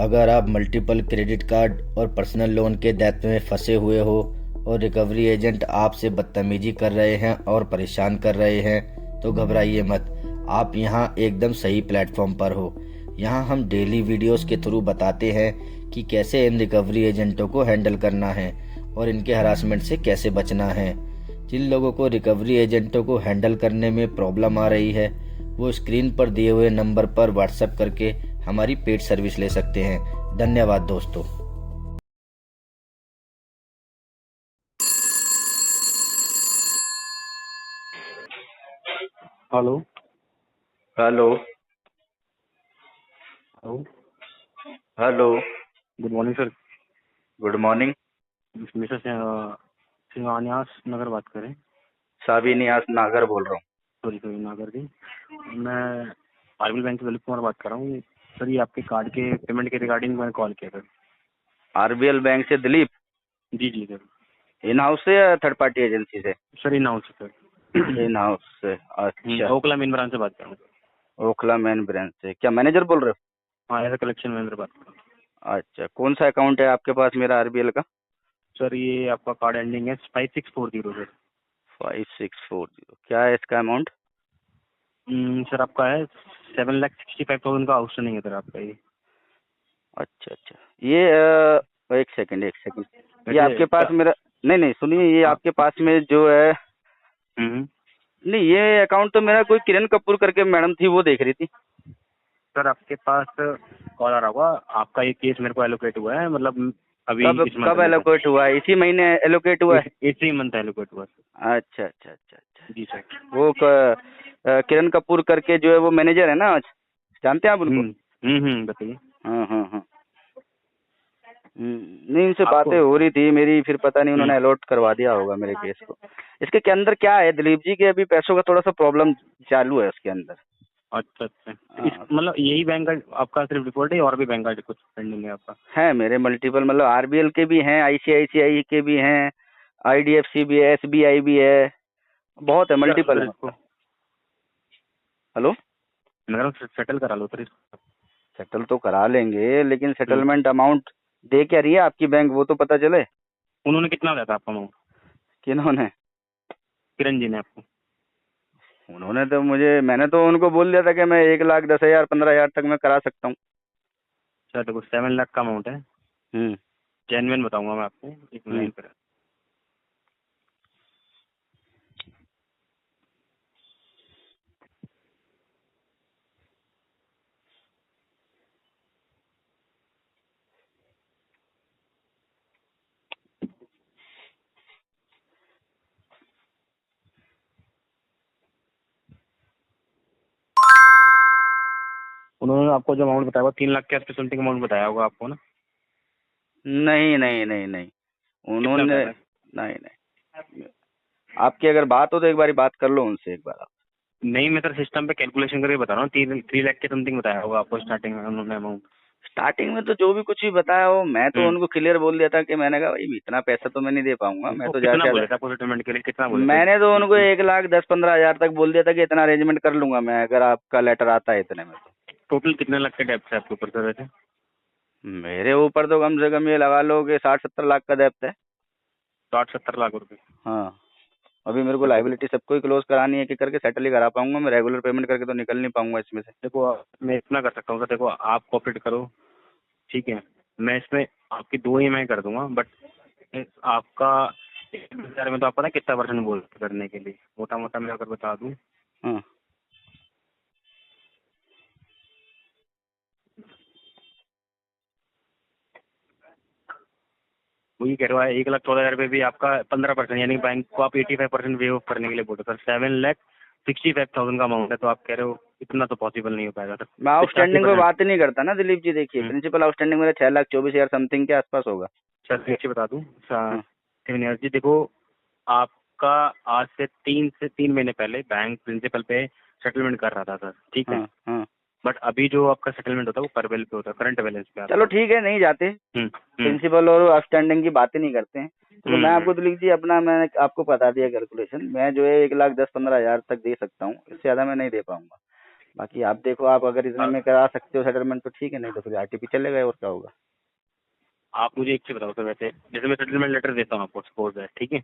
अगर आप multiple credit card और पर्सनल लोन के दायित्व में फंसे हुए हो और रिकवरी एजेंट आपसे बदतमीजी कर रहे हैं और परेशान कर रहे हैं तो घबराइए मत। आप यहाँ एकदम सही प्लेटफॉर्म पर हो। यहाँ हम डेली वीडियोस के थ्रू बताते हैं कि कैसे इन रिकवरी एजेंटों को हैंडल करना है और इनके हरासमेंट से कैसे बचना है। जिन लोगों को रिकवरी एजेंटों को हैंडल करने में प्रॉब्लम आ रही है वो स्क्रीन पर दिए हुए नंबर पर व्हाट्सएप करके हमारी पेड सर्विस ले सकते हैं। धन्यवाद दोस्तों। Hello. Hello. Hello. Hello. Good morning sir. Good morning. Mister शिवान्यास नगर बात करें। साबिनियास नागर बोल रहा हूँ। सॉरी सॉरी नागर जी। मैं आरबीएल बैंक से ललित कुमार बात कर रहा हूँ सर। ये आपके कार्ड के पेमेंट के रिगार्डिंग मैंने कॉल किया सर। आरबीएल बैंक से दिलीप। जी जी सर। इन हाउस से या थर्ड पार्टी एजेंसी से? Sir in house sir. In house से। अच्छा। ओखला मेन ब्रांच से बात कर रहा हूँ सर। ओखला मेन ब्रांच से क्या मैनेजर बोल रहे हाँ एज ए कलेक्शन मैनेजर बात कर रहा हूँ। हो? अच्छा, कौन सा अकाउंट है आपके पास मेरा आरबीएल का? सर ये आपका कार्ड एंडिंग है 5640 सर। 5640। क्या है इसका अमाउंट? सर आपका है 7,65,000 का आउटस्टैंडिंग है सर आपका ये। अच्छा अच्छा। ये एक सेकंड एक सेकंड। ये वैसे आपके पास मेरा, नहीं नहीं सुनिए, ये हाँ। आपके पास में जो है, हम्म। नहीं ये अकाउंट तो मेरा कोई किरण कपूर करके मैडम थी वो देख रही थी। सर आपके पास कॉल आ रहा होगा। आपका ये केस मेरे को एलोकेट हुआ है, मतलब अभी कब इस मंथ कब में सर। एलोकेट हुआ है? इसी महीने एलोकेट हुआ है? इसी मंथ एलोकेट हुआ सर। अच्छा अच्छा अच्छा अच्छा। जी सर। वो किरण कपूर करके जो है वो मैनेजर है ना आज, जानते हैं आप उनको? बताइए। हाँ हाँ हाँ। नहीं, इनसे आपको बातें हो रही थी मेरी, फिर पता नहीं हम्म उन्होंने अलॉट करवा दिया होगा मेरे केस को। इसके के अंदर क्या है दिलीप जी के, अभी पैसों का थोड़ा सा प्रॉब्लम चालू है उसके अंदर। अच्छा अच्छा। इस हाँ, मतलब यही बैंक का आपका सिर्फ रिपोर्ट है और भी बैंक का कुछ पेंडिंग है आपका? है मेरे मल्टीपल, मतलब आरबीएल के भी हैं, आईसीआईसीआई के भी हैं, आईडीएफसी भी है, एसबीआई भी है, बहुत है, मल्टीपल सर है इसको मतलब। हेलो। मेरा सेटल करा लो सर इसको। सेटल तो करा लेंगे, लेकिन हम्म। सेटलमेंट अमाउंट दे क्या रही है आपकी बैंक, वो तो पता चले। उन्होंने कितना दिया था आपका अमाउंट? किन्होंने? किरण जी ने आपको? उन्होंने तो मुझे, मैंने तो उनको बोल दिया था कि मैं 1,10,000 15,000 तक मैं करा सकता हूँ। सर देखो 7 लाख का अमाउंट है। हम्म जेन्युइन बताऊंगा मैं आपको, एक हम्म। लाइन पर। उन्होंने आपको जो अमाउंट बताया हुआ 3 लाख के आसपास समथिंग अमाउंट बताया होगा आपको ना? नहीं नहीं नहीं नहीं, कितना उन्होंने, बताया था? नहीं नहीं, आपकी अगर बात हो तो एक बारी बात कर लो उनसे एक बार आप। नहीं मैं सर सिस्टम पे कैलकुलेशन करके बता रहा हूँ। 3 लाख के समथिंग बताया होगा आपको स्टार्टिंग में उन्होंने अमाउंट। स्टार्टिंग में तो जो भी कुछ भी बताया हो, मैं तो उनको क्लियर बोल दिया था कि मैंने कहा भाई इतना पैसा तो मैं नहीं दे पाऊंगा, मैं वो तो ज्यादा कितना से बोले ज्यादा, थे आपको सेटलमेंट के लिए, कितना बोले थे? मैंने तो उनको 1,10,15,000 तक बोल दिया था कि इतना अरेंजमेंट कर लूंगा मैं, अगर आपका लेटर आता है इतने में तो। टोटल कितने लाख के डेप्ट है आपके ऊपर सर वैसे? मेरे ऊपर तो कम से कम ये लगा लो कि 60-70 लाख का डेप्ट है। 60-70 लाख रुपए? हाँ, अभी मेरे को सर देखो, लाइबिलिटी सबको ही क्लोज करानी है कि करके सेटल ही करा पाऊंगा मैं, रेगुलर पेमेंट करके तो निकल नहीं पाऊंगा इसमें से। देखो मैं इतना कर सकता हूँ सर। देखो आप कोऑपरेट करो, ठीक है। मैं इसमें आपकी 2 EMI कर दूंगा, बट आपका 1,000 में तो आप पता है कितना परसेंट बोल करने के लिए, मोटा मोटा मैं अगर बता दूं। हाँ, वो ये कह रहा है 1,14,000 रुपये भी आपका 15%, यानी बैंक को आप 85% वे ऑफ करने के लिए बोल रहे हो सर। 7,65,000 का अमाउंट है, तो आप कह रहे हो इतना तो पॉसिबल नहीं हो पाएगा सर। मैं आउटस्टैंडिंग पे 85%। बात ही नहीं करता ना दिलीप जी। देखिए प्रिंसिपल आउटस्टैंडिंग मेरा 6,24,000 समथिंग के आसपास होगा। सर देखिए बता दूं हाँ शिवनियास जी, देखो आपका आज से 3 महीने पहले बैंक प्रिंसिपल पे सेटलमेंट कर रहा था सर, ठीक है। हाँ हाँ। बट अभी जो आपका सेटलमेंट होता है वो परवेल पे होता है, करंट बैलेंस पे चलो आपका। ठीक है, नहीं जाते, हम्म हम्म प्रिंसिपल और आउटस्टैंडिंग की बातें नहीं करते हैं। तो मैं हम्म आपको दिलीप जी अपना, मैंने आपको बता दिया कैलकुलेशन, मैं जो है 1,10,15,000 तक दे सकता हूँ, इससे ज्यादा मैं नहीं दे पाऊंगा। बाकी आप देखो, आप अगर इतने में करा सकते हो सेटलमेंट तो ठीक है, नहीं तो फिर आरटीपी चलेगा और क्या होगा। आप मुझे एक चीज बताओ सर, वैसे जैसे मैं सेटलमेंट लेटर देता हूँ आपको, सपोज है, ठीक है,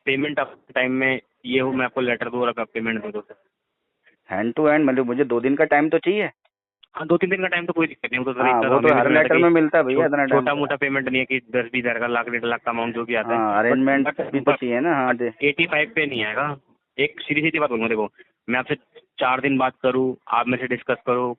पेमेंट आप टाइम में ये हो, मैं आपको लेटर दूँ और आप पेमेंट दे दो सर। हैंड टू हैंड मतलब मुझे 2 दिन का टाइम तो चाहिए। हाँ 2-3 दिन का टाइम तो कोई दिक्कत नहीं, वो तो सर हाँ इतना वो हमें तो भी हर समझ आता लेटर कि में मिलता है भैया इतना टाइम। छोटा मोटा पेमेंट नहीं है कि 10-20 हज़ार का, लाख 1.5 लाख का अमाउंट जो भी आता है। हाँ अरेंजमेंट भी तो चाहिए ना। हाँ दे 85 पे नहीं आएगा। एक सीधी सीधी बात बोलूँगा, देखो मैं आपसे 4 दिन बात करूँ, आप मेरे से डिस्कस करो,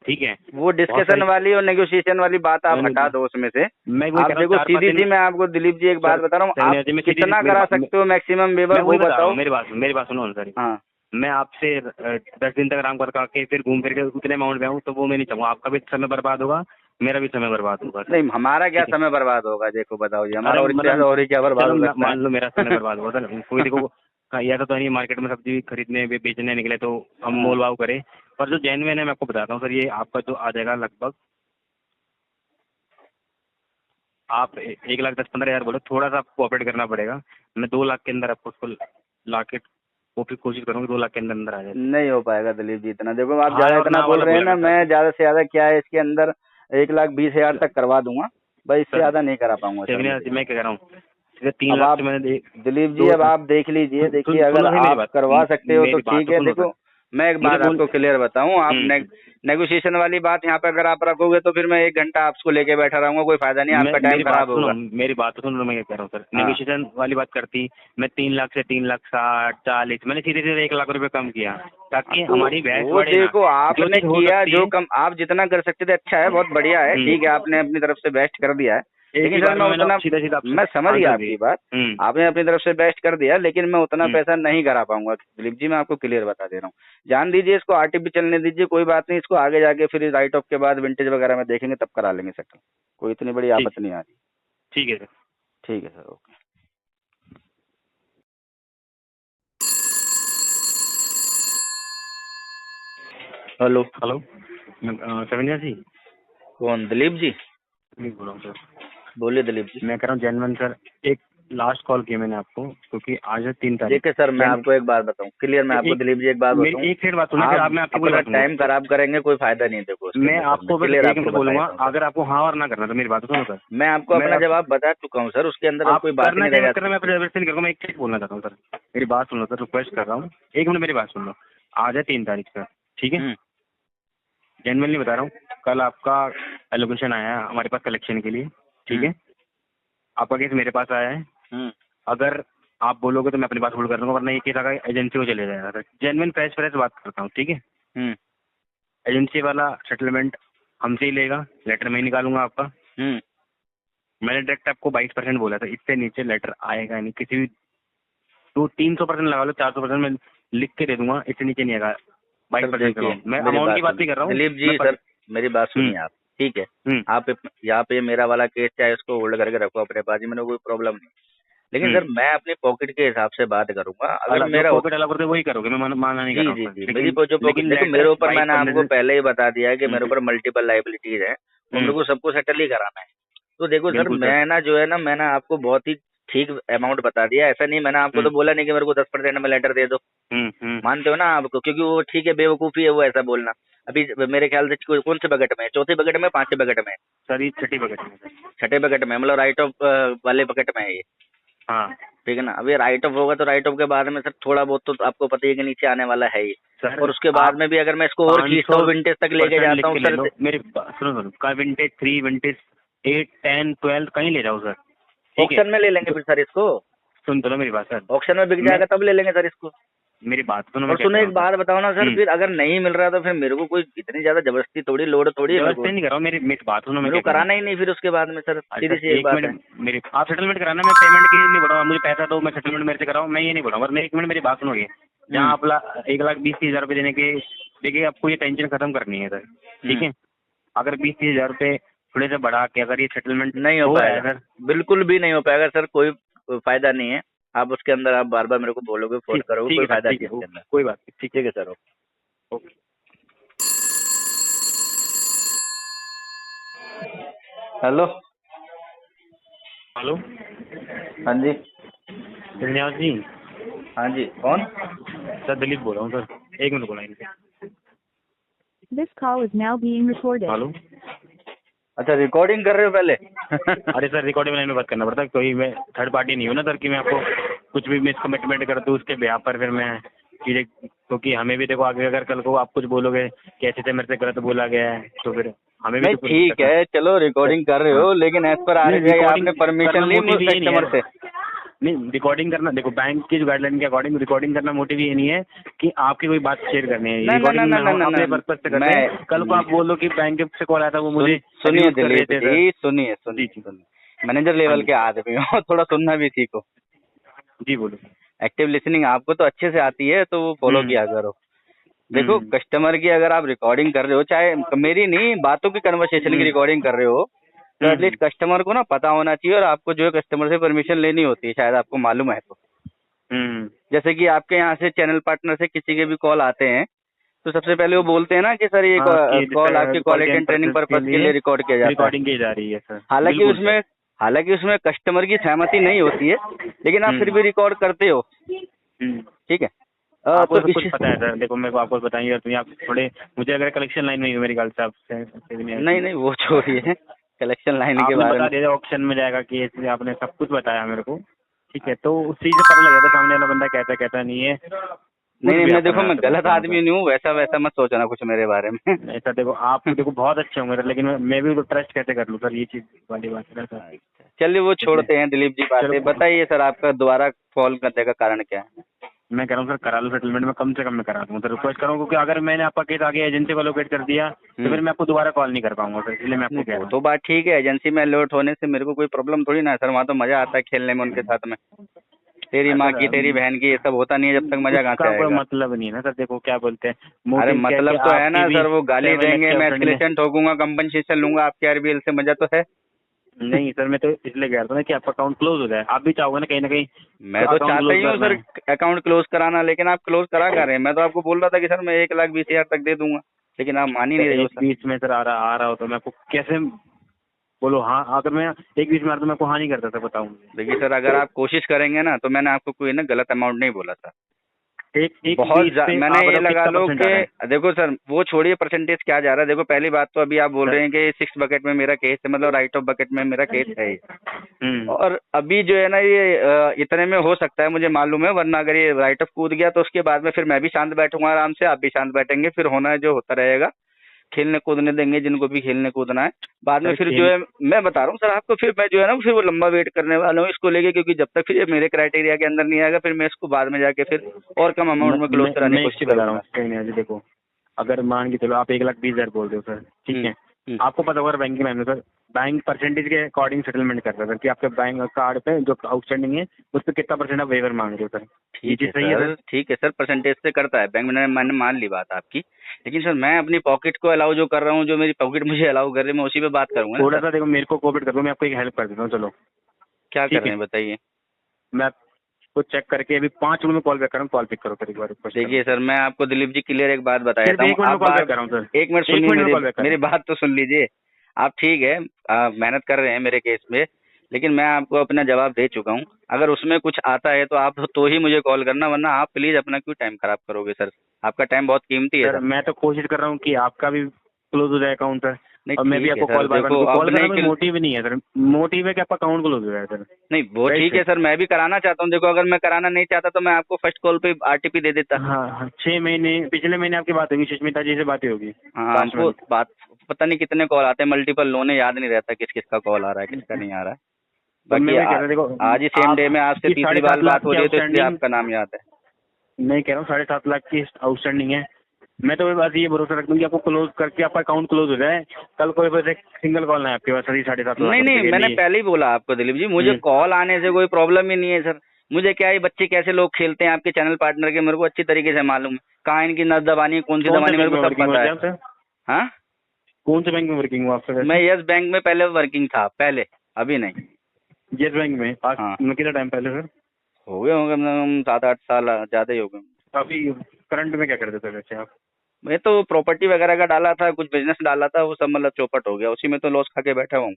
ठीक है, वो बहुत डिस्कशन सारी वाली और नेगोशिएशन वाली बात आप मैंने हटा दो उसमें से। मैं वही कह आप रहा हूँ, देखो 4-5 सीधी सी दिन मैं आपको दिलीप जी एक बात सर, बता रहा हूँ, आप मैं सीधी कितना करा सकते हो मैक्सिमम मैं वेवर वो वही बता रहा बताओ। हूँ, मेरी बात सुनो सर। हाँ मैं आपसे 10 दिन तक आराम करके फिर घूम फिर के उतने अमाउंट में आऊँ, तो वो मैं नहीं चाहूँगा। आपका भी समय बर्बाद होगा, मेरा भी समय बर्बाद होगा सर, नहीं हमारा क्या ठीक है। समय बर्बाद होगा, देखो बताओ जी, अरे हमारा और इससे ज्यादा मतलब और ही क्या बर्बाद चलो हो सकता मान लो मेरा समय है। बर्बाद होगा सर, कोई देखो या तो नहीं मार्केट में सब्जी खरीदने बेचने निकले तो हम हाँ। मोल भाव करें, पर जो जेन्युइन है मैं आपको बताता हूँ सर, ये आपका जो आ जाएगा लगभग, आप 1,10,15,000 बोलो, थोड़ा सा आपको ऑपरेट करना पड़ेगा। मैं 2 लाख के अंदर आपको उसको ला के वो फिर कोशिश करूँगी 2 लाख के अंदर अंदर आ जाए। नहीं हो पाएगा दिलीप जी इतना, देखो आप हाँ ज्यादा और इतना ना बोल वाला रहे हैं बोला ना, करता मैं ज्यादा से ज्यादा क्या है इसके अंदर 1,20,000 तक करवा दूंगा, बस इससे सर। ज्यादा नहीं करा पाऊंगा सर सेवन मुझे। मैं क्या कह रहा हूँ, सीधे 3 अब लाख आप से मैंने दिलीप जी दो अब आप देख लीजिए, देखिए सुन अगर लो सही मेरी आप बात, करवा सकते हो तो मेरी बात ठीक तो है। सुनो देखो सर, मैं एक मुझे बात बोल आपको क्लियर बताऊं, आप हम्म, नेगोशिएशन वाली बात यहाँ पे अगर आप रखोगे तो फिर मैं 1 घंटा आपको लेके बैठा रहूंगा, कोई फायदा नहीं, मैं आपका टाइम मेरी बात खराब सुनो, होगा। मेरी बात तो सुनो, मैं क्या कह रहा हूँ सर, हाँ नेगोशिएशन वाली बात करती, मैं 3 लाख से 3,60,40 मैंने सीधे सीधे 1 लाख रुपए कम किया ताकि तो हमारी बहस वो बढ़े ना, देखो जो आपने चीज हो किया सकती जो है। कम, आप जितना कर सकते थे अच्छा है, बहुत बढ़िया है, ठीक है, आपने अपनी तरफ से बेस्ट कर दिया है। एक लेकिन ही सर बार मैं में मैंने उतना, सीधा सीधा आपसे मैं समझ गया आंसर आपकी दिए। बात, हम्म आपने अपनी तरफ से बेस्ट कर दिया, लेकिन मैं उतना हम्म पैसा नहीं करा पाऊंगा दिलीप जी, मैं आपको क्लियर बता दे रहा हूँ। जान दीजिए इसको, आरटीपी चलने दीजिए, कोई बात नहीं, इसको आगे जाके फिर राइट ऑफ के बाद विंटेज वगैरह में देखेंगे तब करा लेंगे सेटल, कोई इतनी बड़ी ठीक आपत्ति नहीं आ रही। ठीक है सर। ठीक है सर, ओके। हेलो हेलो सविनिया जी, कौन, दिलीप जी? नहीं बोल रहा हूँ सर, बोलिए दिलीप जी। मैं कह रहा हूँ जेनवन सर, एक लास्ट कॉल किया मैंने आपको क्योंकि आज है 3 तारीख। देखिए सर मैं आपको एक बात बताऊं क्लियर, मैं आपको एक दिलीप जी एक बात बताऊं, मेरी एक सेकंड बात सुना, फिर आप मैं आपकी पूरी अपना बात सुनूंगा। टाइम खराब करेंगे, कोई फायदा नहीं है देखो उसके मैं अंदर सर, मैं आपको बस क्लियर 1 आपको मिनट बता बोलूंगा, देता हूँ सर। अगर आपको हाँ और ना करना तो मेरी बात सुनो सर। मैं आपको मैं अपना जवाब बता चुका हूँ सर, उसके अंदर अब आप कोई बात ही करना नहीं रह चाहिए जाती। करना, मैं जबरदस्ती नहीं करूँगा, मैं एक चीज बोलना चाहता हूँ सर, मेरी बात सुन लो सर, रिक्वेस्ट कर रहा हूँ, 1 मिनट मेरी बात सुन लो। आज है 3 तारीख सर, ठीक है, जेन्युइनली बता रहा हूँ, कल आपका एलोकेशन आया है हमारे पास कलेक्शन के लिए, ठीक है, आपका केस मेरे पास आया है, अगर आप बोलोगे तो मैं अपनी बात होल्ड कर दूंगा, वरना ये केस अगर एजेंसी को चले जाएगा सर। जेन्युइन फ्रेश फ्रेश बात करता हूँ, ठीक है, एजेंसी वाला सेटलमेंट हमसे ही लेगा, लेटर मैं ही निकालूंगा आपका। मैंने डायरेक्ट आपको 22% बोला था, इससे नीचे लेटर आएगा नहीं किसी भी, 300% लगा लो, 400% मैं लिख के दे दूंगा, इससे नीचे नहीं आएगा। 22% कर रहा हूँ मैं, अमाउंट की बात नहीं कर रहा हूँ दिलीप जी मैं सर, मेरी बात सुनिए आप, ठीक है, हम्म आप यहाँ पे मेरा वाला केस चाहे उसको होल्ड करके रखो अपने पास ही, मैंने कोई प्रॉब्लम नहीं, लेकिन सर मैं अपने पॉकेट के हिसाब से बात करूंगा, अगर जो मेरा पॉकेट अलाउ करते वही करोगे, मैं माना नहीं कर जी रहा जी हूँ सर, जी मेरी लेकिन जो पॉकेट, लेकिन देखो लेटर मेरे ऊपर मैंने 22-15 आपको दिन पहले ही बता दिया है कि मेरे हम्म, ऊपर मल्टीपल लाइबिलिटीज है और मेरे को सबको सेटल ही कराना है। तो देखो सर बिल्कुल सर। मैं ना जो है ना, मैंने आपको बहुत ही ठीक अमाउंट बता दिया, ऐसा नहीं मैंने आपको तो बोला नहीं कि मेरे को 10% में लेटर दे दो, मानते हो ना आपको, क्योंकि वो ठीक है बेवकूफ़ी है वो ऐसा बोलना। अभी मेरे ख्याल से कौन से बकेट में है, चौथे बकेट में, पांचवें बकेट में है? सर ये छठी बकेट में सर। छठे बकेट में, मतलब राइट ऑफ वाले बकेट में है ये, हाँ ठीक है ना। अभी राइट ऑफ होगा तो राइट ऑफ के बाद में सर थोड़ा बहुत तो आपको पता ही है कि नीचे आने वाला है ही, सर, और उसके बाद आप में भी अगर मैं इसको और खींचता हूँ विंटेज तक लेके 500% लिख जाता हूँ के ले सर। लो, मेरी सुनो का विंटेज 3 विंटेज 8 10 12 कहीं ले जाओ सर, ठीक है। ऑक्शन में ले लेंगे फिर सर इसको, सुन तो लो मेरी बात सर, ऑक्शन में बिक मैं जाएगा तब ले लेंगे सर इसको। मेरी बात सुनो, मैं और क्या सुनो कह रहा एक हूँ बात सर। बताओ ना सर, फिर अगर नहीं मिल रहा तो फिर मेरे को कोई इतनी ज्यादा जबरदस्ती थोड़ी लोड थोड़ी है, जबरदस्ती नहीं कर रहा हूँ, मेरी मेरी बात सुनो, मैं मेरे क्या को कह रहा हूँ। कराना ही नहीं फिर उसके बाद में सर, अच्छा सीधी सी एक एक बात है। मिनट मेरी, आप सेटलमेंट कराना, मैं पेमेंट की नहीं बढ़ाऊँ, मुझे पैसा दो मैं सेटलमेंट मेरे से कराऊँ, मैं ये नहीं बढ़ाऊँ, वरना 1 मिनट मेरी बात सुनोगे। जहाँ आप 1,20,30,000 रुपये देने के, देखिए आपको ये टेंशन खत्म करनी है सर, ठीक है। अगर 20-30,000 रुपये थोड़े से बढ़ा के अगर ये सेटलमेंट नहीं हो रहा है पाएगा, सर, बिल्कुल भी नहीं हो पाएगा सर, कोई फायदा नहीं है। आप उसके अंदर आप बार बार मेरे को बोलोगे, फोन करोगे, ठीक कोई है सर, फायदा ठीक नहीं है, है इसके अंदर। कोई बात नहीं, ठीक है sir, okay. Okay. Hello, hello हाँ जी, धन्यवाद जी। हाँ जी, कौन? सर दिलीप बोल रहा हूँ सर, 1 मिनट बोला इनसे। This call is now being recorded. Hello. अच्छा रिकॉर्डिंग कर रहे हो पहले? अरे सर रिकॉर्डिंग लाइन में बात करना पड़ता है, कोई मैं थर्ड पार्टी नहीं हूँ ना सर कि मैं आपको कुछ भी मिस कमिटमेंट कर दूँ उसके ब्याह पर फिर मैं चीज़ें, क्योंकि हमें भी देखो आगे अगर कल को आप कुछ बोलोगे कि ऐसे से मेरे से गलत बोला गया है तो फिर हमें भी नहीं तो ठीक है, चलो रिकॉर्डिंग कर रहे हो, लेकिन एज पर आरबीआई आपने परमिशन ली मुझ कस्टमर से? नहीं, रिकॉर्डिंग करना देखो बैंक की जो गाइडलाइन के अकॉर्डिंग रिकॉर्डिंग करना मोटिव ये नहीं है कि आपकी कोई बात शेयर करनी है। रिकॉर्डिंग हम अपने पर्पज से करते हैं। कल को आप बोलो कि बैंक से कॉल आया था वो मुझे सुनिए दिलीप जी, सुनिए मैनेजर लेवल के आदमी हो, थोड़ा सुनना भी सीखो। जी बोलो। एक्टिव लिसनिंग आपको तो अच्छे से आती है तो वो फॉलो किया करो। देखो कस्टमर की अगर आप रिकॉर्डिंग कर रहे हो, चाहे मेरी नहीं बातों की कन्वर्सेशन की रिकॉर्डिंग कर रहे हो, तो एटलीस्ट कस्टमर को ना पता होना चाहिए और आपको जो है कस्टमर से परमिशन लेनी होती है, शायद आपको मालूम है तो। जैसे कि आपके यहाँ से चैनल पार्टनर से किसी के भी कॉल आते हैं तो सबसे पहले वो बोलते हैं ना कि सर ये कॉल आपकी क्वालिटी एंड ट्रेनिंग पर्पज के लिए रिकॉर्ड किया जाता है, रिकॉर्डिंग की जा रही है सर। हालांकि उसमें कस्टमर की सहमति नहीं होती है, लेकिन आप फिर भी रिकॉर्ड करते हो, ठीक है? आपको तो कुछ पता है सर, देखो मेरे को आपको बताइए तो आप थोड़े मुझे अगर कलेक्शन लाइन में मेरी गल से आपसे नहीं वो छोड़िए कलेक्शन लाइन के बारे में बता दिया, ऑप्शन में जाएगा कि आपने सब कुछ बताया मेरे को, ठीक है? तो उस चीज से पता लग जाता सामने वाला बंदा कहता नहीं है। नहीं मैं देखो मैं गलत आदमी नहीं हूँ, वैसा मत सोचना कुछ मेरे बारे में। ऐसा देखो आप देखो बहुत अच्छे होंगे लेकिन मैं भी ट्रस्ट कैसे कर लूँ सर, ये चीज वाली बात है सर। चलिए वो छोड़ते हैं दिलीप जी बातें, बताइए सर आपका दोबारा कॉल करने का कारण क्या है? मैं कह रहा हूँ सर करा लो सेटलमेंट में, कम से कम मैं करा दूँ सर, रिक्वेस्ट करूँ क्योंकि अगर मैंने आपका केस आगे एजेंसी को लोकेट कर दिया तो फिर मैं आपको दोबारा कॉल नहीं कर पाऊंगा सर, इसलिए मैं आपको कह रहा हूँ। तो बात ठीक है, एजेंसी में अलर्ट होने से मेरे को कोई प्रॉब्लम थोड़ी ना है सर, वहाँ तो मजा आता है खेलने में उनके साथ में। तेरी माँ की तेरी बहन की ये सब होता नहीं है, जब तक मजा कहाँ से आएगा? कोई मतलब नहीं है ना सर, देखो क्या बोलते हैं। अरे मतलब तो है ना सर, वो गाली देंगे, मैं एस्केलेशन ठोकूंगा, कंपनसेशन लूंगा आपके आरबीएल से, मजा तो है नहीं सर, मैं तो इसलिए कह रहा था ना कि आपका अकाउंट क्लोज हो जाए, आप भी चाहोगे ना कहीं। मैं तो चाहता ही हूँ सर अकाउंट क्लोज कराना, लेकिन आप क्लोज करा कर रहे हैं। मैं तो आपको बोल रहा था कि सर मैं 1,20,000 तक दे दूंगा, लेकिन आप मान ही नहीं रहे हो सर। 20 में सर आ रहा हो तो मैं आपको कैसे बोलो हाँ, अगर मैं 1,20 में आ रहा तो मैं आपको हाँ नहीं करता था, बताऊँ। देखिए सर अगर आप कोशिश करेंगे ना तो मैंने आपको कोई ना गलत अमाउंट नहीं बोला था। मैंने ये लगा लो कि देखो सर वो छोड़िए परसेंटेज क्या जा रहा है। देखो पहली बात तो अभी आप बोल रहे हैं कि 6 बकेट में मेरा केस है, मतलब राइट ऑफ बकेट में मेरा केस है और अभी जो है ना ये इतने में हो सकता है, मुझे मालूम है, वरना अगर ये राइट ऑफ कूद गया तो उसके बाद में फिर मैं भी शांत बैठूंगा आराम से, आप भी शांत बैठेंगे, फिर होना है जो होता रहेगा, खेलने कूदने देंगे जिनको भी खेलने कूदना है। बाद में फिर जो है मैं बता रहा हूँ सर आपको, फिर मैं जो है ना फिर वो लंबा वेट करने वाला हूँ इसको लेके, क्योंकि जब तक फिर ये मेरे क्राइटेरिया के अंदर नहीं आएगा फिर मैं इसको बाद में जाके फिर और कम अमाउंट में क्लोज कराने की कोशिश कर रहा हूँ। देखो अगर मान के चलो आप 1,20,000 बोल रहे हो सर, ठीक है, आपको पता होगा बैंकिंग लाइन में सर बैंक परसेंटेज के अकॉर्डिंग सेटलमेंट करता है सर कि आपके बैंक कार्ड पे जो आउटस्टैंडिंग है उस पर कितना परसेंट आप वेवर मांग रहे हो सर। ठीक है सर, ठीक है सर, परसेंटेज से करता है बैंक, मैंने मान ली बात आपकी, लेकिन सर मैं अपनी पॉकेट को अलाउ जो कर रहा हूँ, जो मेरी पॉकेट मुझे अलाउ कर रही है, मैं उसी पे बात करूंगा। थोड़ा सा देखो मेरे को कोऑपरेट कर दो, मैं आपको एक हेल्प कर देता हूँ। चलो क्या कर रहे हैं बताइए? मैं आपको चेक करके अभी 5 मिनट में कॉल बैक कर रहा हूँ, कॉल पिक करो सर एक बार। देखिए सर मैं आपको दिलीप जी क्लियर एक बात बता देता हूँ, एक मिनट सुनिए, मेरी बात तो सुन लीजिए आप। ठीक है मेहनत कर रहे हैं मेरे केस में, लेकिन मैं आपको अपना जवाब दे चुका हूँ। अगर उसमें कुछ आता है तो आप तो ही मुझे कॉल करना, वरना आप प्लीज अपना क्यों टाइम खराब करोगे सर, आपका टाइम बहुत कीमती है सर। मैं तो कोशिश कर रहा हूँ कि आपका भी क्लोज हो जाए अकाउंट सर, और मैं भी आपको कॉल करने मोटिव नहीं है सर, मोटिव है कि आपका अकाउंट क्लोज हो जाए सर। नहीं वो ठीक है सर, मैं भी कराना चाहता हूँ। देखो अगर मैं कराना नहीं चाहता तो मैं आपको फर्स्ट कॉल पे आरटीपी दे देता। हाँ 6 महीने पिछले महीने आपकी बात होगी, सुष्मिता जी से बातें होगी। हाँ वो बात पता नहीं कितने कॉल आते हैं, मल्टीपल लोने, याद नहीं रहता किस किसका कॉल आ रहा है किसका नहीं आ रहा है। बाकी देखो आज ही सेम डे में आपसे तीसरी बार बात हो रही है तो इसलिए आपका नाम याद है। मैं कह रहा हूँ 7.5 लाख की आउटस्टैंडिंग है, मैं तो बस ये भरोसा रखता हूँ कि आपको क्लोज करके आपका अकाउंट क्लोज हो जाए, कल कोई बस एक सिंगल कॉल ना आपके पास 7.5 लाख। नहीं मैंने पहले ही बोला आपको दिलीप जी, मुझे कॉल आने से कोई प्रॉब्लम ही नहीं है सर। मुझे क्या है बच्चे कैसे लोग खेलते हैं आपके चैनल पार्टनर के, मेरे को अच्छी तरीके से मालूम है, कहाँ इनकी नस दबानी कौन सी दबानी मेरे को सब पता है। हाँ कौन से बैंक में वर्किंग हुआ आपका? मैं यस बैंक में पहले वर्किंग था, पहले, अभी नहीं। यस बैंक में कितना टाइम पहले सर? हो गए होंगे 7-8 साल, ज्यादा ही हो गए। अभी करंट में क्या करते थे वैसे आप? मैं तो प्रॉपर्टी वगैरह का डाला था, कुछ बिजनेस डाला था, वो सब मतलब चौपट हो गया, उसी में तो लॉस खा के बैठा हूँ।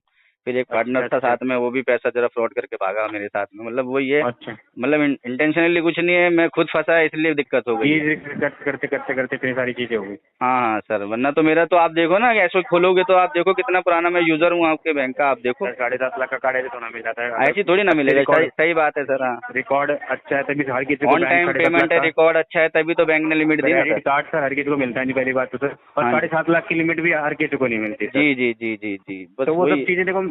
फिर एक पार्टनर था साथ में, वो भी पैसा जरा फ्रॉड करके भागा मेरे साथ में। मतलब वो ये अच्छा, मतलब इंटेंशनली कुछ नहीं है, मैं खुद फंसा इसलिए दिक्कत हो गई। ये करते करते करते इतनी सारी चीजें हो गई। हाँ सर, वरना तो मेरा तो आप देखो ना, ऐसे खोलोगे तो आप देखो कितना पुराना मैं यूजर हूँ आपके बैंक का, आप देखो। 7.5 लाख का कार्ड है तो ना मिल जाता है, ऐसी थोड़ी ना मिलेगा। सही बात है सर। हाँ, रिकॉर्ड अच्छा है तभी हर किसी को ऑन टाइम पेमेंट है, रिकॉर्ड अच्छा है, तभी तो बैंक ने लिमिट दी ना क्रेडिट सर। कार्ड सर हर किसी को मिलता है नहीं, पहली बात तो सर। और हाँ। 7.5 लाख की लिमिट भी हर किसी को नहीं मिलती सर। जी जी जी जी जी, बस तो वो वही। सब चीजें देखो,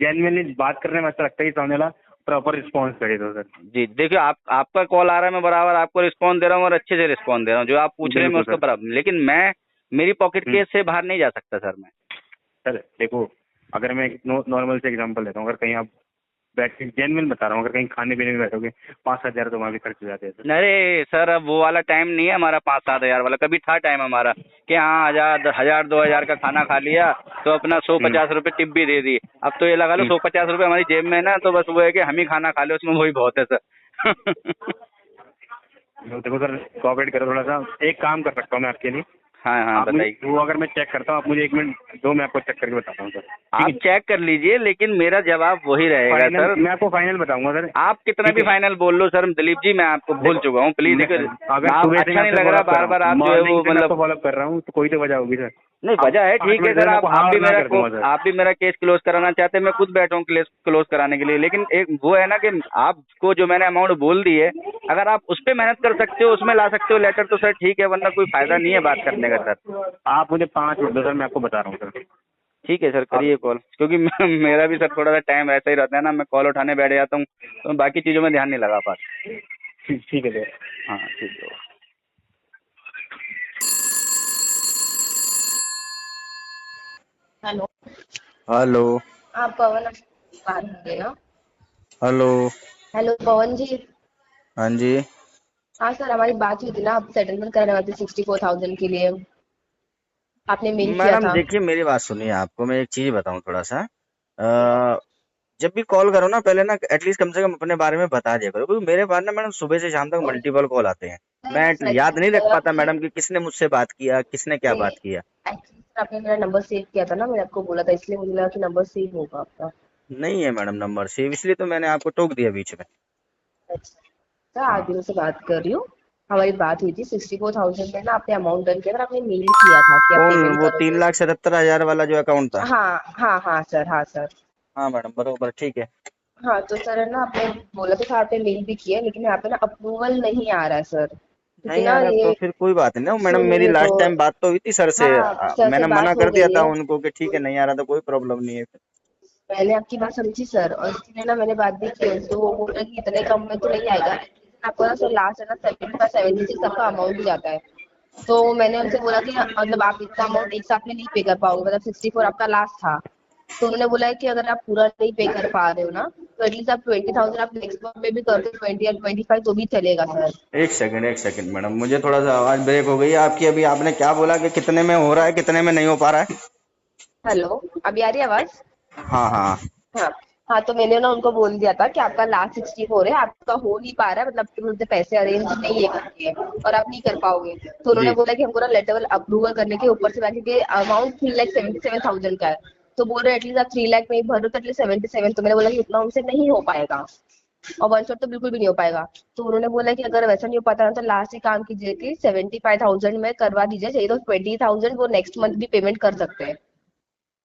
जेन्युइनली बात करने में अच्छा लगता है, सामने वाला प्रॉपर रिस्पॉन्स करे तो सर। जी देखिए, आपका कॉल आ रहा है, मैं बराबर आपको रिस्पॉन्स दे रहा हूँ और अच्छे से रिस्पॉन्स दे रहा हूँ, जो आप पूछ रहे हैं मैं उसको बराबर। लेकिन मेरी पॉकेट केस से बाहर नहीं जा सकता सर मैं। सर देखो, अगर मैं नॉर्मल से एग्जांपल देता हूँ, अगर कहीं आप बैठ के, जेन्युइन बता रहा हूँ, अगर कहीं खाने पीने में बैठोगे 5-7 हज़ार तो वहाँ भी खर्च हो जाते हैं सर। अरे सर, अब वो वाला टाइम नहीं है हमारा 5-7 हज़ार वाला। कभी था टाइम हमारा कि हाँ 1,000-2,000 का खाना खा लिया तो अपना 150 रुपये टिप भी दे दी। अब तो ये लगा लो 150 रुपये हमारी जेब में है ना, तो बस वो है कि हम ही खाना खा ले, उसमें वही बहुत है सर। देखो सर, कोऑपरेट करो थोड़ा सा। एक काम कर सकता हूँ मैं आपके लिए। हाँ हाँ, बताइए। वो अगर मैं चेक करता हूँ, आप मुझे 1 मिनट दो, मैं आपको चेक करके बताता हूँ सर। आप चेक कर लीजिए, लेकिन मेरा जवाब वही रहेगा सर। मैं आपको फाइनल बताऊंगा सर। आप कितना भी फाइनल बोल लो सर, दिलीप जी मैं आपको भूल चुका हूँ, प्लीज। अगर अच्छा नहीं लग रहा बार बार आप जो है वो मतलब फॉलो कर रहा हूँ, तो कोई तो वजह होगी सर। नहीं, वजह है, ठीक है सर। आप भी मेरा केस क्लोज कराना चाहते हैं, मैं खुद बैठा हूँ केस क्लोज कराने के लिए। लेकिन एक वो है ना कि आपको जो मैंने अमाउंट बोल दी है, अगर आप उस पर मेहनत कर सकते हो, उसमें ला सकते हो लेटर, तो सर ठीक है, वरना कोई फायदा नहीं है बात करने का सर। आप मुझे 5 मिनट दो सर, मैं आपको बता रहा हूँ सर। ठीक है सर, करिए कॉल, क्योंकि मेरा भी सर थोड़ा सा टाइम ऐसा ही रहता है ना, मैं कॉल उठाने बैठ जाता हूँ तो बाकी चीज़ों में ध्यान नहीं लगा पाता। ठीक है सर। हाँ ठीक है। हेलो। हेलो। आप पवन बात कर ना? हेलो। हेलो पवन जी। हाँ जी। हाँ सर, हमारी बात हुई थी ना, आप सेटलमेंट करने वाले थे 64,000 के लिए, आपने मेल किया मैडम था। देखिए, मेरी बात सुनिए, आपको मैं एक चीज बताऊं थोड़ा सा। जब भी कॉल करो ना, पहले ना एटलीस्ट कम से कम अपने बारे में बता दिया करो, क्योंकि मेरे पास ना मैडम सुबह से शाम तक मल्टीपल कॉल आते हैं। मैं याद नहीं रख पाता मैडम कि किसने मुझसे बात किया, किसने क्या बात किया। एक्चुअली सर आपने मेरा नंबर सेव किया था ना, मैंने आपको बोला था, इसलिए मुझे लगा कि नंबर सेव होगा आपका। नहीं है मैडम नंबर सेव, इसलिए तो मैंने आपको टोक दिया बीच में। अच्छा सर, आज दिनों से बात कर रही हूँ। हमारी बात हुई थी 64,000 में ना, आपने अमाउंट डन किया था, आपने मेल किया था कि आप कौन? पेमेंट वो करोगे। 3,77,000 वाला जो अकाउंट था? हाँ हाँ हाँ सर, हाँ सर। हाँ मैडम, बरोबर, ठीक है। हाँ तो सर है ना, आपने बोला था, आपने मेल भी किया है, लेकिन यहाँ पे ना अप्रूवल नहीं आ रहा है सर, क्योंकि नहीं ना आ रहा तो ये, फिर कोई बात नहीं ना मैडम, मेरी सुनिए तो, लास्ट टाइम बात तो हुई थी सर से। हाँ सर से मैंने मना बात हो कर दिया गई था है। उनको कि ठीक है, नहीं आ रहा तो कोई प्रॉब्लम नहीं है। मैंने आपकी बात समझी सर, और इसलिए ना मैंने बात भी की उनसे, वो बोल रहे कि इतने कम में तो नहीं आएगा, आपको ना सर लास्ट है ना 75-76 तक का अमाउंट भी जाता है। तो मैंने उनसे बोला कि मतलब आप इतना अमाउंट एक साथ में नहीं पे कर पाओगे, मतलब 64 आपका लास्ट था। तो उन्होंने बोला है कि अगर आप पूरा नहीं पे कर पा रहे हो ना, तो एटलीस्ट आप 20,000 आप नेक्स्ट मंथ में भी कर दो, 20 या 25 तो भी चलेगा सर। एक सेकंड मैडम, मुझे थोड़ा सा आवाज ब्रेक हो गई है आपकी। अभी आपने क्या बोला कि कितने में हो रहा है, कितने में नहीं हो पा रहा है? हेलो, अभी आ रही है आवाज? हाँ हाँ। हाँ हाँ, तो मैंने ना उनको बोल दिया था कि आपका लास्ट 64 है, आपका हो नहीं पा रहा है, मतलब कि मुझे पैसे अरेंज नहीं है करके, और आप नहीं कर पाओगे। तो उन्होंने जी। बोला कि हमको ना लेटर अप्रूवल करने के ऊपर से बाकी के अमाउंट 3,77,000 का है, तो बोल रहे एटलीस्ट आप 3 लाख में ही भरो, तो एटलीस्ट 77। तो मैंने बोला कि उतना उनसे नहीं हो पाएगा, और 1 शॉट तो बिल्कुल भी नहीं हो पाएगा। तो उन्होंने बोला कि अगर वैसा नहीं हो पाता ना, तो लास्ट ही काम कीजिए कि 75,000 में करवा दीजिए, चाहिए तो 20,000 वो नेक्स्ट मंथ भी पेमेंट कर सकते हैं,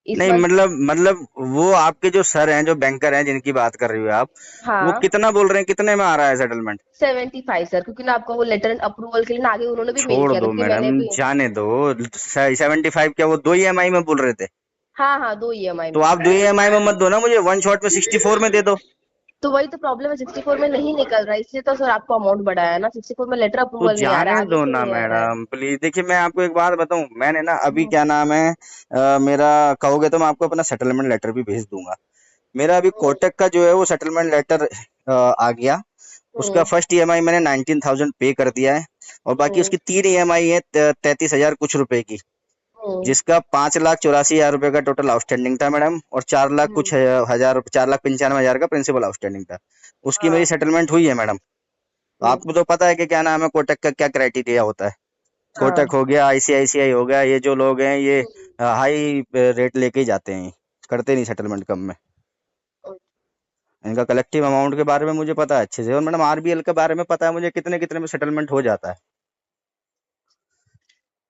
इस नहीं, मंथ। मतलब वो आपके जो सर हैं, जो बैंकर हैं, जिनकी बात कर रही हो आप, वो हाँ कितना बोल रहे हैं, कितने में आ रहा है सेटलमेंट? 75 सर, क्योंकि ना आपका वो लेटर अप्रूवल के लिए ना आगे उन्होंने भी मेल छोड़ किया था, दो क्योंकि मैडम, मैंने भी। जाने दो। 75 क्या वो 2 EMI में बोल रहे थे? हाँ हाँ, 2 EMI तो में। आप 2 EMI में मत दो ना मुझे, 1 शॉट में 64 में दे दो। तो वही तो प्रॉब्लम है, 64 में नहीं निकल रहा है, इसलिए तो सर आपको अमाउंट बढ़ाया है ना, 64 में लेटर तो अप्रूवल नहीं आ रहा जाने है, आगे दो से ना नहीं आ रहा है। Madam, please. देखिए, मैं आपको एक बात बताऊं, मैंने ना अभी क्या नाम है, मेरा कहोगे तो मैं आपको अपना सेटलमेंट लेटर भी भेज दूंगा। मेरा अभी कोटक का जो है वो सेटलमेंट लेटर आ गया। उसका हम्म फर्स्ट EMI मैंने 19,000 पे कर दिया है, और बाकी हम्म उसकी 3 EMI है 33,000 कुछ रुपए की, हम्म जिसका 5,84,000 रुपए का टोटल आउटस्टैंडिंग था मैडम, और 4 लाख कुछ हम्म, हजार, 4,95,000 का प्रिंसिपल आउटस्टैंडिंग था। उसकी मेरी हाँ। सेटलमेंट हुई है मैडम। तो हम्म, आपको तो पता है कि क्या नाम है, कोटक का क्या क्राइटेरिया होता है। हाँ। कोटक हो गया, ICICI हो गया, ये जो लोग हैं ये हाई रेट लेके ही जाते हैं, करते नहीं सेटलमेंट कम में। इनका कलेक्टिव अमाउंट के बारे में मुझे पता है अच्छे से, और मैडम आरबीएल के बारे में पता है मुझे कितने कितने में सेटलमेंट हो जाता है।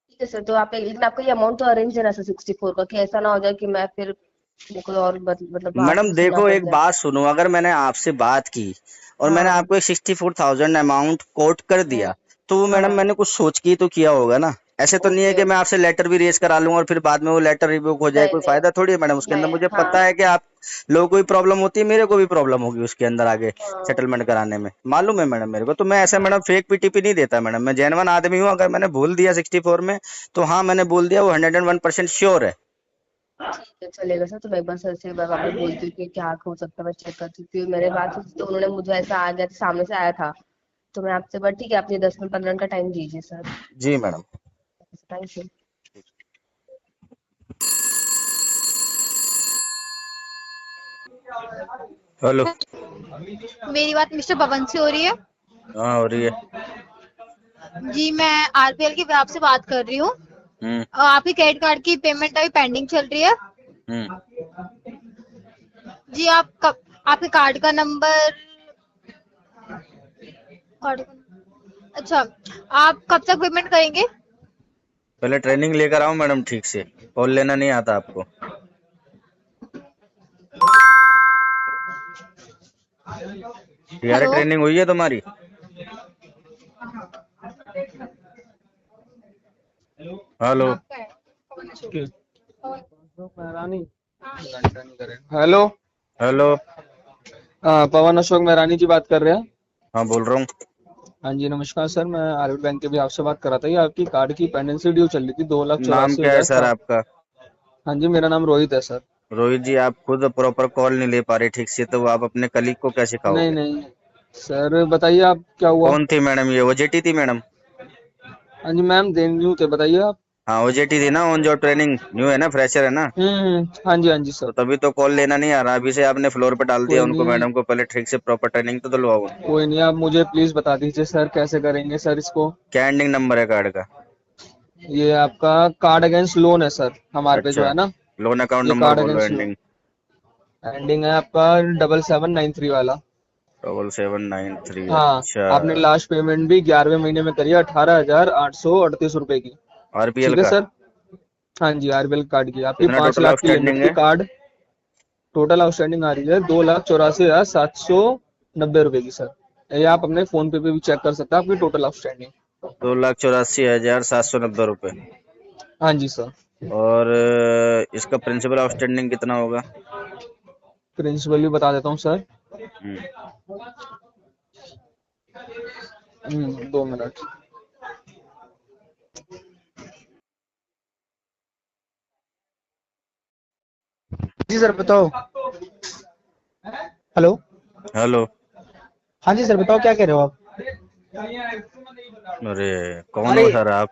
ठीक है सर, तो आप लेकिन आपका ये अमाउंट तो अरेंज है ना सर 64 का, कि ऐसा ना हो जाए कि मैं फिर कोई और मतलब बाहर मैडम से सुनना देखो पड़ एक जाए। बात सुनो, अगर मैंने आपसे बात की और मैंने हाँ आपको एक 64,000 अमाउंट कोट कर दिया, तो वो मैडम हाँ, मैंने कुछ सोच के ही तो किया होगा ना। ऐसे तो नहीं है ओके कि मैं ओके। आपसे लेटर भी रेज करा लूंगा और फिर बाद में वो लेटर रिवोक हो जाए, नहीं कोई नहीं फायदा थोड़ी है मैडम उसके अंदर। नहीं, मुझे हाँ पता है कि आप लोगों को भी प्रॉब्लम होती है, मेरे को भी प्रॉब्लम होगी उसके अंदर आगे हाँ। सेटलमेंट कराने में, मालूम है मैडम मेरे को। तो मैं ऐसे मैडम फेक पीटीपी नहीं देता मैडम, मैं जेन्युइन आदमी हूँ। अगर मैंने बोल दिया 64 में तो हाँ मैंने बोल दिया, वो 101% श्योर है। ठीक है चलेगा सर, तो मैं एक बार सर से एक बार वापस बोलती हूँ कि क्या हो सकता है, मैं चेक करती हूँ। क्योंकि मेरे बात हुई थी तो उन्होंने मुझे ऐसा आ गया था, सामने से आया था। तो मैं आपसे बट ठीक है, आप ये 10 मिनट 15 मिनट का टाइम दीजिए सर। जी मैडम। Thank you. हेलो। मेरी बात मिस्टर पवन से हो रही है? हाँ हो रही है। जी, मैं आरपीएल के विभाग से बात कर रही हूँ। हम्म आपकी क्रेडिट कार्ड की पेमेंट अभी पेंडिंग चल रही है। हम्म जी, आप कब आपके कार्ड का नंबर अच्छा, आप कब तक पेमेंट करेंगे? पहले ट्रेनिंग लेकर आओ मैडम ठीक से, कॉल लेना नहीं आता आपको। यार हेलो, ट्रेनिंग हुई है तुम्हारी? हेलो। हेलो। हेलो। पवन अशोक मेहरानी जी बात कर रहे हैं? हाँ बोल रहा हूँ। हाँ जी नमस्कार सर, मैं आरबीएल बैंक के भी आपसे बात कर रहा था। ये आपकी कार्ड की पेंडेंसी ड्यू चल रही थी दो लाख नाम चौरासी क्या है हजार सर सात आपका? हाँ जी, मेरा नाम रोहित है सर। रोहित जी, आप खुद प्रॉपर कॉल नहीं ले पा रहे ठीक से, तो आप अपने कलीग को कैसे नहीं सिखाओगे? नहीं सर, बताइए आप क्या हुआ। कौन थी मैडम ये? ओजेटी थी मैडम? हाँ जी मैम, दिन न्यू थे, बताइए आप। हाँ ओजेटी थी ना, ऑन जॉब ट्रेनिंग न्यू है ना, फ्रेशर है ना? हाँ जी सर। तो तभी तो कॉल लेना नहीं आ रहा, अभी से आपने फ्लोर पे डाल दिया कोई उनको, नहीं, मैडम को पहले ठीक से प्रॉपर ट्रेनिंग तो दिलवाओ उनको। कोई नहीं, आप मुझे प्लीज बता दीजिए सर कैसे करेंगे सर इसको। क्या एंडिंग नंबर है कार्ड का? ये आपका कार्ड अगेंस्ट लोन है सर, हमारे पे जो अच्छा, है ना। लोन अकाउंट ये नंबर कार्ड बोलो अगेंस्ट एंडिंग। लोन एंडिंग है आपका 7793 वाला। 7793। हाँ, अच्छा। आपने लास्ट पेमेंट भी 11वें महीने में करी है 18,838 रुपए की। आरपीएल ठीक है का सर। हाँ जी, आरबीएल कार्ड की आपकी कितना 5 टोटल लाख की लिमिट आउटस्टैंडिंग थी है? कार्ड। टोटल आउटस्टैंडिंग आ रही है 2,84,790 रुपए की सर। ये आप अपने फोन पे भी चेक कर सकते हैं आपकी टोटल आउटस्टैंडिंग। 2,84,790 रुपये। हाँ जी सर। और इसका प्रिंसिपल आउटस्टैंडिंग कितना होगा? प्रिंसिपल भी बता देता हूँ सर। हम्म 2 मिनट। जी सर बताओ। हेलो। हेलो। हाँ जी सर बताओ, क्या कह रहे हो आप? अरे कौन हो सर आप?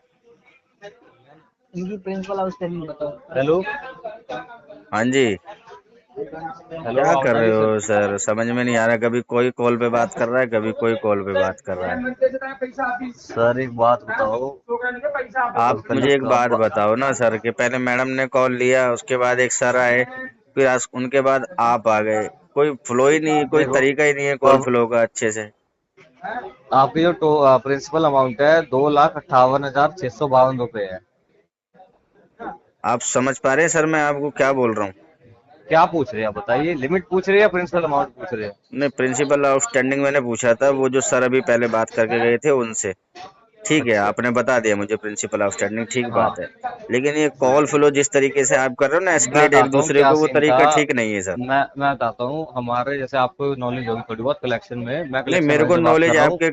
इनकी प्रिंसिपल आउटस्टैंडिंग बताओ। हेलो। हाँ जी। हेलो, क्या आवाज कर आ रहे रही हो सर? सर, समझ में नहीं आ रहा, कभी कोई कॉल पे बात कर रहा है, कभी कोई कॉल पे बात कर रहा है। सर एक बात बताओ। आप मुझे एक बात बताओ ना सर, कि पहले मैडम ने कॉल लिया, उसके बाद एक सर आए, फिर उनके बाद आप आ गए, कोई फ्लो ही नहीं, कोई देखो, तरीका ही नहीं है कॉल अब फ्लो का अच्छे से। आपकी जो प्रिंसिपल अमाउंट है 2,58,652 रुपए है। आप समझ पा रहे हैं सर मैं आपको क्या बोल रहा हूँ? क्या पूछ रहे हैं आप बताइए, लिमिट पूछ रहे हैं या प्रिंसिपल अमाउंट पूछ रहे हैं? नहीं, प्रिंसिपल आउटस्टैंडिंग मैंने पूछा था, वो जो सर अभी पहले बात करके गए थे उनसे। ठीक है, अच्छा। आपने बता दिया मुझे प्रिंसिपल आउटस्टैंडिंग, ठीक हाँ, बात है। लेकिन ये कॉल फ्लो जिस तरीके से आप कर रहे हो ना, मैं एस्केलेट एक बताता हूँ दूसरे क्या को, वो सीन था। तरीका ठीक नहीं है सर। मैं बताता हूँ, हमारे जैसे आपको नॉलेज होगी थोड़ी बहुत कलेक्शन में, मैं नहीं, कलेक्शन मेरे को मैनेजर बात कर नॉलेज रहा हूँ। आपके,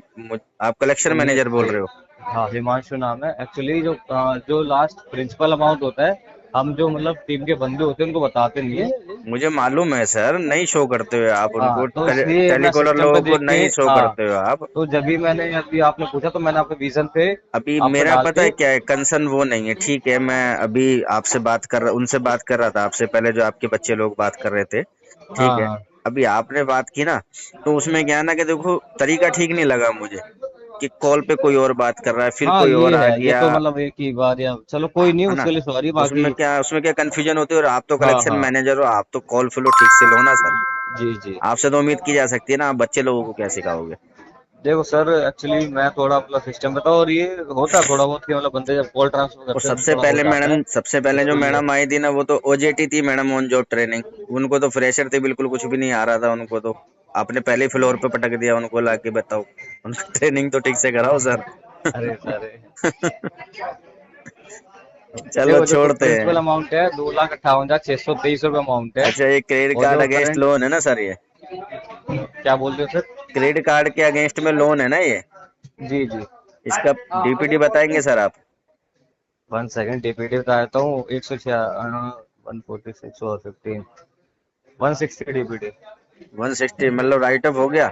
आप कलेक्शन सुनिए मैनेजर बोल सुनिए। रहे हो? हाँ, हिमांशु नाम है एक्चुअली। जो लास्ट प्रिंसिपल अमाउंट होता है, हम जो मतलब टीम के बंदे होते हैं उनको बताते नहीं है। मुझे मालूम है सर, नहीं शो करते हुए आप उनको, हाँ, तो इसलिए मैं टेलीकॉलर सिस्टम पे लोगों को देख के, नहीं शो हाँ, करते हुए आप। तो जब भी मैंने अभी आपने पूछा तो मैंने आपके विजन पे अभी आपको मेरा डाल पता के। है क्या है, कंसर्न वो नहीं है, ठीक है। मैं अभी आपसे बात कर रहा, उनसे बात कर रहा था आपसे पहले, जो आपके बच्चे लोग बात कर रहे थे, ठीक है। हाँ अभी आपने बात की ना, तो उसमें क्या है ना, कि देखो तरीका ठीक नहीं लगा मुझे, कि कॉल पे कोई और बात कर रहा है, फिर हाँ, कोई और ये आ है, ये गया, तो मतलब एक ही बार, या चलो कोई नहीं, है ना। उसके लिए सॉरी। बाकी उसमें क्या कंफ्यूजन होती है, और आप तो हाँ कलेक्शन हाँ, मैनेजर हो, आप तो कॉल फ्लो ठीक से लो ना सर। जी जी। आपसे तो उम्मीद की जा सकती है ना, आप बच्चे लोगों को क्या सिखाओगे? देखो सर, एक्चुअली मैं थोड़ा मतलब सिस्टम बताओ, और ये होता है थोड़ा बहुत कि मतलब बंदे जब कॉल ट्रांसफर और करते हैं तो थोड़ा हो जाता है, सबसे पहले जो इसके लिए। मैडम आई थी ना, वो तो ओजेटी थी, मैडम ऑन जॉब ट्रेनिंग। उनको तो फ्रेशर थे, बिल्कुल कुछ भी नहीं आ रहा था उनको तो। आपने पहले फ्लोर पे पटक दिया उनको लाके, बताओ। उनकी ट्रेनिंग तो ठीक से कराओ सर। अरे सर, चलो देखो जो छोड़ते प्रिंसिपल हैं। अमाउंट है 2,58,623 रुपये अमाउंट है। अच्छा, ये क्रेडिट और कार्ड जो अगेंस्ट करंट, लोन है ना सर ये? क्या बोलते हो सर? क्रेडिट कार्ड के अगेंस्ट में लोन है ना ये? जी जी। इसका डीपीडी बताएंगे सर आप? 1 सेकेंड, डीपीडी बता देता हूँ। 146 और 15, 160 डीपीडी। 160 मतलब राइट ऑफ हो गया?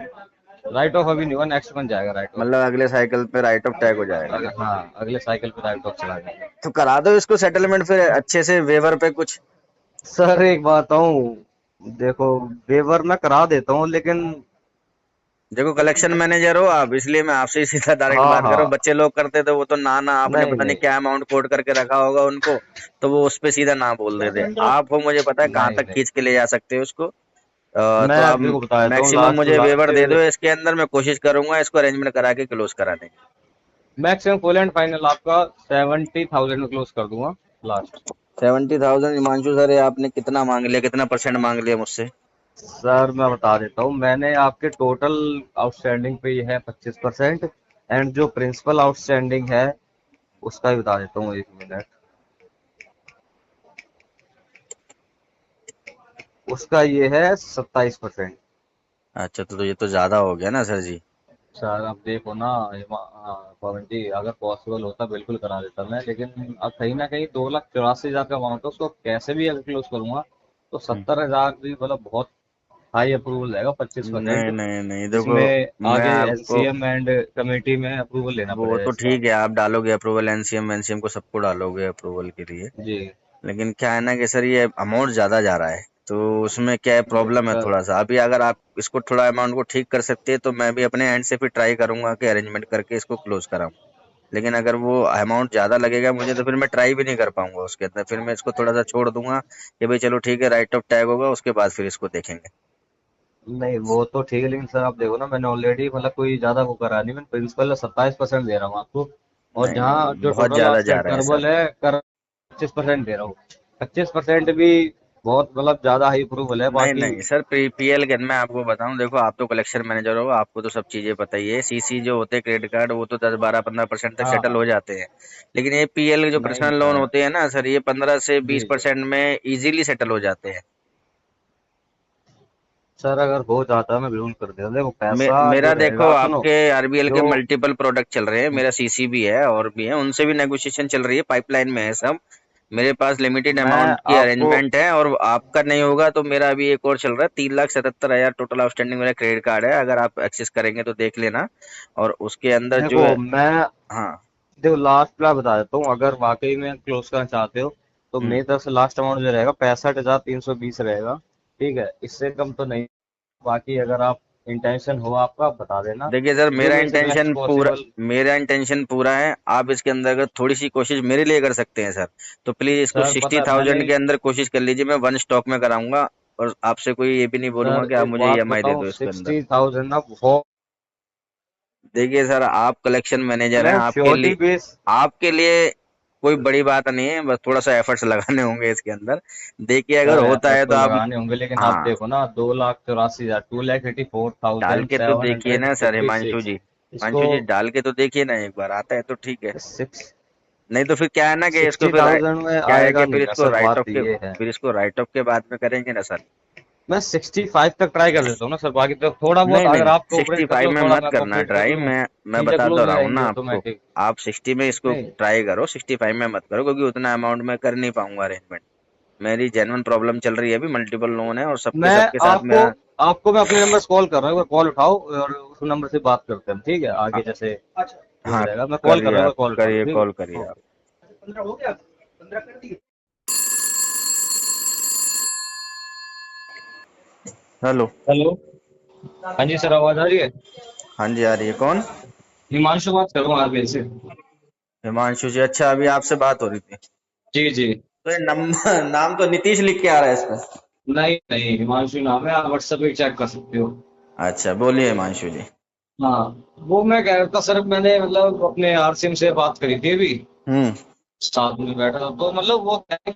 राइट ऑफ अभी नहीं हुआ, नेक्स्ट मंथ जाएगा राइट ऑफ। मतलब अगले साइकिल पे राइट ऑफ टैग हो जाएगा ना? हाँ, अगले साइकिल पे राइट ऑफ चला जाएगा। तो करा दो इसको सेटलमेंट फिर अच्छे से, वेवर पे कुछ। सर एक बात बताऊँ, देखो वेवर मैं करा देता हूँ, लेकिन देखो, कलेक्शन मैनेजर हो आप, इसलिए मैं आपसे ही सीधा डायरेक्ट हाँ बात कर रहा हूँ। हाँ, बच्चे लोग करते थे वो तो ना ना, आपने नहीं पता नहीं नहीं क्या अमाउंट कोड करके रखा होगा उनको, तो वो उस पे सीधा ना बोल देते। आप हो, मुझे पता है कहाँ नहीं तक नहीं, खींच के ले जा सकते हो उसको। मैं तो आप देखो बता देता हूँ, मैक्सिमम लास्ट मुझे लास्ट वेवर दे दो इसके अंदर, मैं कोशिश करूंगा इसको अरेंजमेंट करा के क्लोज कराने की। मैक्सिमम फुल एंड फाइनल आपका 70,000 में क्लोज कर दूंगा लास्ट। 70,000? हिमांशु सर, ये आपने कितना मांग लिया, कितना परसेंट मांग लिया मुझसे? सर मैं बता देता हूँ, मैंने आपके टोटल आउटस्टैंडिंग पे ये है 25%, एंड जो प्रिंसिपल आउटस्टैंडिंग है उसका भी बता देता हूँ, 1 मिनट। उसका ये है 27%। अच्छा, तो ये तो ज्यादा हो गया ना सर जी। सर अब देखो ना, पवन जी, अगर पॉसिबल होता बिल्कुल करा देता मैं, लेकिन अब कहीं ना कहीं 2,84,000 का अमाउंट है, उसको कैसे भी अगर क्लोज करूंगा तो हम्म। 70,000 भी मतलब बहुत हाई अप्रूवल जाएगा, नहीं 25%। नहीं नहीं, देखो, इसमें मैं आगे आपको, एलसीएम एंड कमेटी में अप्रूवल लेना वो पड़ेगा तो इसका। ठीक है, आप डालोगे अप्रूवल, एनसीएम एनसीएम को सबको डालोगे अप्रूवल के लिए। जी लेकिन क्या है ना कि सर, ये अमाउंट ज्यादा जा रहा है, तो उसमें क्या है, प्रॉब्लम है सर। थोड़ा सा। अभी अगर आप इसको थोड़ा अमाउंट को ठीक कर सकते हैं तो मैं भी अपने एंड से फिर ट्राई करूंगा कि अरेंजमेंट करके इसको क्लोज कराऊं। लेकिन अगर वो अमाउंट ज्यादा लगेगा मुझे, तो फिर मैं ट्राई भी नहीं कर पाऊंगा उसके अंदर, फिर मैं इसको थोड़ा सा छोड़ दूंगा कि भाई चलो ठीक है, राइट ऑफ टैग होगा, उसके बाद फिर इसको देखेंगे। नहीं वो तो ठीक है, लेकिन सर आप देखो ना, मैंने ऑलरेडी मतलब कोई ज्यादा वो करा नहीं, मैंने प्रिंसिपल 27% दे रहा हूँ आपको, और नहीं जहाँ नहीं, जो बहुत टोटल ज्यादा जा आउटस्टैंड रहा है सर। कर्बल है कर 25% दे रहा हूँ। 25% भी बहुत मतलब ज्यादा हाई अप्रूवल है नहीं बाकी। नहीं सर, पीएल के मैं आपको बताऊं, देखो आप तो कलेक्शन मैनेजर हो, आपको तो सब चीजें पता ही है। सीसी जो होते हैं क्रेडिट कार्ड, वो तो 10, 12, 15% तक हाँ सेटल हाँ। हो जाते हैं। लेकिन ये पीएल जो नहीं पर्सनल लोन सर। होते हैं ना सर, ये 15 से 20% जी में इजीली सेटल हो जाते हैं। सर, अगर हो जाता है मैं बिल्कुल कर देता, देखो पैसा मेरा जो देखो, रहेगा, सुनो, आपके आरबीएल के जो मल्टीपल प्रोडक्ट चल रहे हैं, मेरा सीसी भी है और भी है, उनसे भी नेगोशिएशन चल रही है, पाइपलाइन में है सब। मेरे पास लिमिटेड मैं अमाउंट की आपको, अरेंजमेंट है, और आपका नहीं होगा तो मेरा अभी एक और चल रहा है। 3,77,000 टोटल आउटस्टैंडिंग मेरा क्रेडिट कार्ड है, अगर आप एक्सेस करेंगे तो देख लेना। और उसके अंदर जो है, देखो मैं, हाँ। देखो लास्ट प्लान बता देता हूँ, अगर वाकई में क्लोज करना चाहते हो तो हम्म। मेरी तरफ से लास्ट अमाउंट जो रहेगा 65,320 रहेगा। ठीक है, इससे कम तो नहीं। बाकी अगर आप इंटेंशन हो आपका, आप बता देना, देखिए सर, जो मेरे से बेस्ट पॉसिबल। मेरा इंटेंशन पूरा है। आप इसके अंदर अगर थोड़ी सी कोशिश मेरे लिए कर सकते हैं सर, तो प्लीज इसको सर सिक्सटी पता है मैंने, थाउजेंड के अंदर कोशिश कर लीजिए। मैं वन स्टॉक में कराऊंगा, और आपसे कोई ये भी नहीं बोलूंगा सर कि आप एक मुझे बात ईएमआई दे बताऊं, दो इसके अंदर। 60,000 ना बहुत देखिए सर, आप कलेक्शन मैनेजर हैं, है, श्योरिटी बेस। आपके लिए कोई बड़ी बात नहीं है, बस थोड़ा सा एफर्ट्स लगाने होंगे इसके अंदर। देखिए अगर सर होता एफर्ट है तो तो आप, लगाने होंगे, लेकिन आप हाँ, देखो ना, 2,84,000, टू लैख एटी फोर डाल थाउजेंड के तो सेवन देखिए हंड्रेड ना सर, फिफ्टी सिक्स इसको हिमांशु जी डाल के तो देखिए ना एक बार, आता है तो ठीक है। सिक्स नहीं तो फिर क्या है ना कि इसको सिक्सटी फिर थाउजेंड में क्या है कि आएगा नहीं ना सर, बात ये है। फिर इसको राइट ऑफ के बाद में करेंगे ना सर। मैं 65 तक ट्राई कर देता हूँ ना सर, बाकी तो थोड़ा बहुत नहीं अगर नहीं, आप कोऑपरेट कर 65 लो, में थोड़ा मत मैं करना कोऑपरेट कर ट्राई, लूँ, मैं चीजें बता क्लोज तो हो रहा हूँ ना जाएंगी आपको। ऑटोमेटिक। आप 60 में इसको नहीं ट्राई करो, 65 में मत करो, क्योंकि उतना अमाउंट में कर नहीं पाऊंगा अरेंजमेंट। मेरी जेन्युइन प्रॉब्लम चल रही है, अभी मल्टीपल लोन है और सबके मैं सबके साथ आपको मेरा। आपको मैं अपने नंबर से कॉल कर रहा हूँ, कॉल उठाओ और उस नंबर से बात करते हैं, ठीक है, आगे जैसे जो भी हाँ, रहेगा, मैं कॉल कर करिए रहा हूँ, आप, कॉल उठा लो, करिए ठीक कॉल करिए है। आप। हेलो। हेलो। हाँ जी सर, आवाज आ रही है? हाँ जी, आ रही है। कौन? हिमांशु बात कर रहा हूँ आरबीएल से। हिमांशु जी, अच्छा, अभी आपसे बात हो रही थी। जी जी। तो ये नंबर नाम तो नीतीश लिख के आ रहा है इसमें। नहीं नहीं, हिमांशु नाम है, आप व्हाट्सएप पे चेक कर सकते हो। अच्छा बोलिए हिमांशु जी। हाँ, वो मैं कह रहा था सर, मैंने मतलब अपने आरसीएम से बात करी थी अभी, हम्म। साथ में बैठा था, तो मतलब वो कह रहे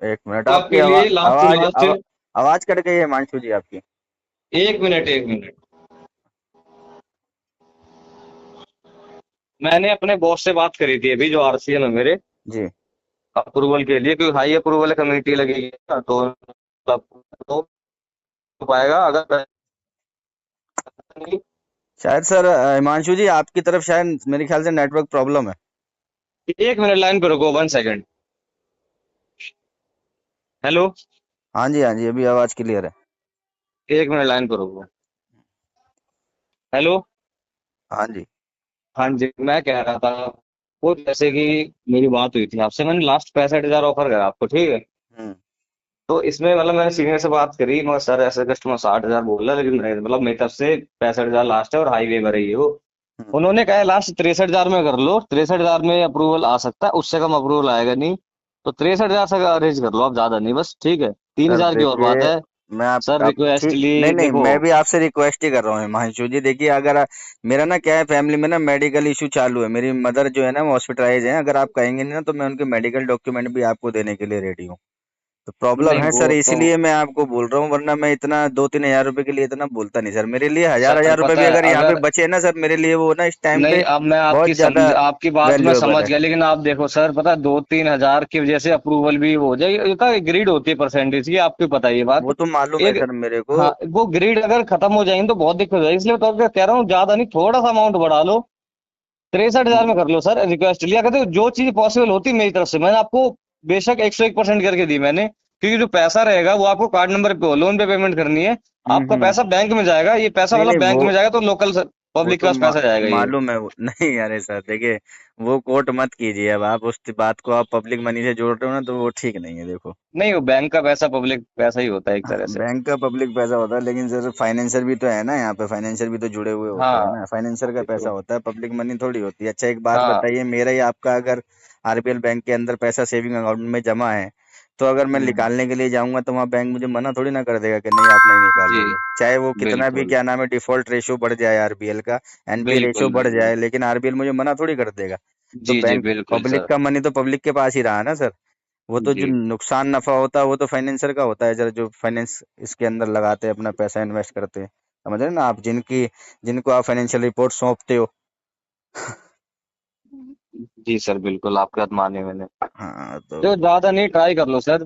एक मिनट, कि आपकी आपके लिए लास्ट टू लास्ट। आवाज कट गई है हिमांशु जी आपकी। एक मिनट एक मिनट, मैंने अपने बॉस से बात करी थी अभी, जो आरसीएम है मेरे, जी। अप्रूवल के लिए, क्योंकि हाई अप्रूवल कमेटी लगेगी ना, तो मतलब तो हो पाएगा अगर नहीं। शायद सर हिमांशु जी आपकी तरफ शायद मेरे ख्याल से नेटवर्क प्रॉब्लम है। एक मिनट लाइन पे रुको, 1 सेकंड। हेलो, हाँ जी अभी आवाज क्लियर है। एक मिनट लाइन पे रुको। हेलो, हाँ जी। हाँ जी, मैं कह रहा था, वो जैसे कि मेरी बात हुई थी आपसे, मैंने लास्ट 65,000 ऑफर करा आपको, ठीक है। हम्म। तो इसमें मतलब मैंने सीनियर से बात करी, मगर सर ऐसे कस्टमर 60,000 बोल रहा है, लेकिन मतलब मेरी तरफ से 65,000 लास्ट है, और हाईवे पर ही है वो। हम्म। उन्होंने कहा लास्ट 63,000 में कर लो, 63,000 में अप्रूवल आ सकता है, उससे कम अप्रूवल आएगा नहीं। तो 63,000 से अरेंज कर लो आप, ज्यादा नहीं, बस ठीक है, तीन सर हजार की और बात देखिए, है। मैं सर आप ठीक रिक्वेस्टली नहीं, देखो। मैं भी आपसे रिक्वेस्ट ही कर रहा हूँ हिमांशु जी। देखिए अगर मेरा ना क्या है, फैमिली में ना मेडिकल इशू चालू है, मेरी मदर जो है ना वो हॉस्पिटलाइज है। अगर आप कहेंगे नहीं ना तो मैं उनके मेडिकल डॉक्यूमेंट भी आपको देने के लिए रेडी हूँ। तो प्रॉब्लम नहीं है वो सर, तो, इसलिए मैं आपको बोल रहा हूँ, वरना मैं इतना 2-3 हजार रुपए के लिए इतना बोलता नहीं सर। मेरे लिए हजार सर हजार रुपए पता भी है, अगर यहाँ पे अगर बचे ना सर, मेरे लिए वो ना इस टाइम नहीं, पे अब मैं बहुत ज्यादा आपकी बात मैं वैल्यूएबल समझ है। गया, लेकिन आप देखो सर, पता है 2-3 हजार की वजह से अप्रूवल भी हो जाए, ये तो ग्रीड होती है परसेंटेज की, आपको पता है ये बात। वो तो मालूम है एक, सर मेरे को। हाँ, वो ग्रीड अगर खत्म हो जाएंगे तो बहुत दिक्कत हो जाएगी, इसलिए तो मैं कह रहा हूँ, ज्यादा नहीं, थोड़ा सा अमाउंट बढ़ा लो, 63,000 में कर लो सर, रिक्वेस्ट लिया कहते हो, जो चीज पॉसिबल होती मेरी तरफ से, मैंने आपको बेशक 101% करके दी मैंने, क्योंकि जो पैसा रहेगा वो आपको कार्ड नंबर पे, लोन पे पेमेंट करनी है, आपका हम्म। पैसा बैंक में जाएगा, ये पैसा नहीं मतलब नहीं बैंक वो में जाएगा, तो लोकल वो पब्लिक के तो पास पैसा जाएगा ये। मालूम है वो नहीं अरे सर देखिए, वो कोट मत कीजिए। अब आप उस बात को आप पब्लिक मनी से जोड़ रहे हो ना, तो वो ठीक नहीं है। देखो नहीं, वो बैंक का पैसा पब्लिक पैसा ही होता है एक तरह से। बैंक का पब्लिक पैसा होता है, लेकिन सर फाइनेंसर भी तो है ना यहाँ पे, फाइनेंसर भी तो जुड़े हुए होते हैं हाँ ना, फाइनेंसर का पैसा देखो, होता है, पब्लिक मनी थोड़ी होती है। अच्छा एक बात हाँ बताइए, मेरा ही आपका अगर आरबीएल बैंक के अंदर पैसा सेविंग अकाउंट में जमा है, तो अगर मैं हम्म, निकालने के लिए जाऊंगा तो वहाँ बैंक मुझे मना थोड़ी ना कर देगा कि नहीं आप नहीं जी निकालोगे। चाहे वो कितना भी बिल्कुल, क्या नाम है डिफॉल्ट रेशियो बढ़ जाए आरबीएल का, एनपीए रेशियो बिल्कुल बढ़ बिल्कुल, जाए, लेकिन आरबीएल मुझे मना थोड़ी कर देगा। तो जी जी बैंक बिल्कुल पब्लिक सर, का मनी तो पब्लिक के पास ही रहा ना सर। वो तो जो जी नुकसान नफा होता है वो तो फाइनेंसर का होता है, जरा जो फाइनेंस इसके अंदर लगाते हैं, अपना पैसा इन्वेस्ट करते हैं। समझ रहे हैं ना आप, जिनको आप फाइनेंशियल रिपोर्ट सौंपते हो। जी सर, बिल्कुल आपकी बात मानी मैंने। हाँ तो जो ज्यादा नहीं, ट्राई कर लो सर,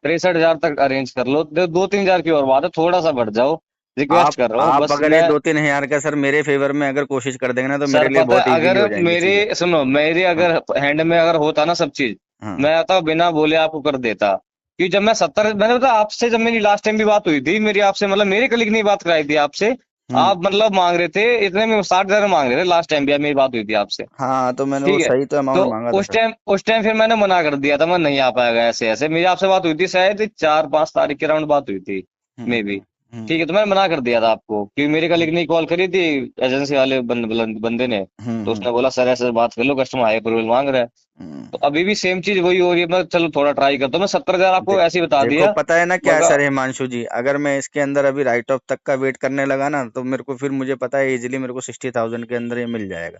63,000 तक अरेंज कर लो, 2-3 हजार की और बात है, थोड़ा सा बढ़ जाओ, आप रिक्वेस्ट कर रहा हूँ आप बस अगर ये मैं। 2-3 हजार का सर मेरे फेवर में अगर कोशिश कर देंगे ना, तो मेरे सर लिए पता बहुत है, इजीली अगर हो जाएंगी मेरे, चीजें। सुनो, मेरे हाँ अगर हैंड में अगर होता ना सब चीज, हाँ। मैं आता बिना बोले आपको कर देता। कि जब मैं 70, मैंने पता आपसे, जब मेरी लास्ट टाइम भी बात हुई थी मेरी आपसे, मतलब मेरे कलीग ने बात कराई थी आपसे, हम्म। आप मतलब मांग रहे थे इतने में, 60,000 मांग रहे थे लास्ट टाइम भी मेरी बात हुई थी आपसे, हाँ तो मैंने वो ठीक है। सही तो तो अमाउंट मांगा था सर। उस टाइम फिर मैंने मना कर दिया था, मैं नहीं आ पाएगा, ऐसे ऐसे मेरी आपसे बात हुई थी, शायद 4-5 तारीख के राउंड बात हुई थी, मे बी, ठीक है। तो मैंने मना कर दिया था आपको, क्योंकि मेरे कलीग ने कॉल करी थी, एजेंसी वाले बंदे ने, तो हम्म। उसने बोला सर ऐसे बात कर लो, कस्टमर हाई अप्रूवल मांग रहा है। हम्म। तो अभी भी सेम चीज वही हो रही है, मैं चलो थोड़ा ट्राई करता हूँ, मैं 70,000 दे, आपको ऐसे ही बता देखो दिया, पता है ना क्या है मगर सर हिमांशु जी, अगर मैं इसके अंदर अभी राइट ऑफ तक का वेट करने लगा ना, तो मेरे को फिर मुझे पता है इजीली मेरे को 60,000 के अंदर ये मिल जाएगा।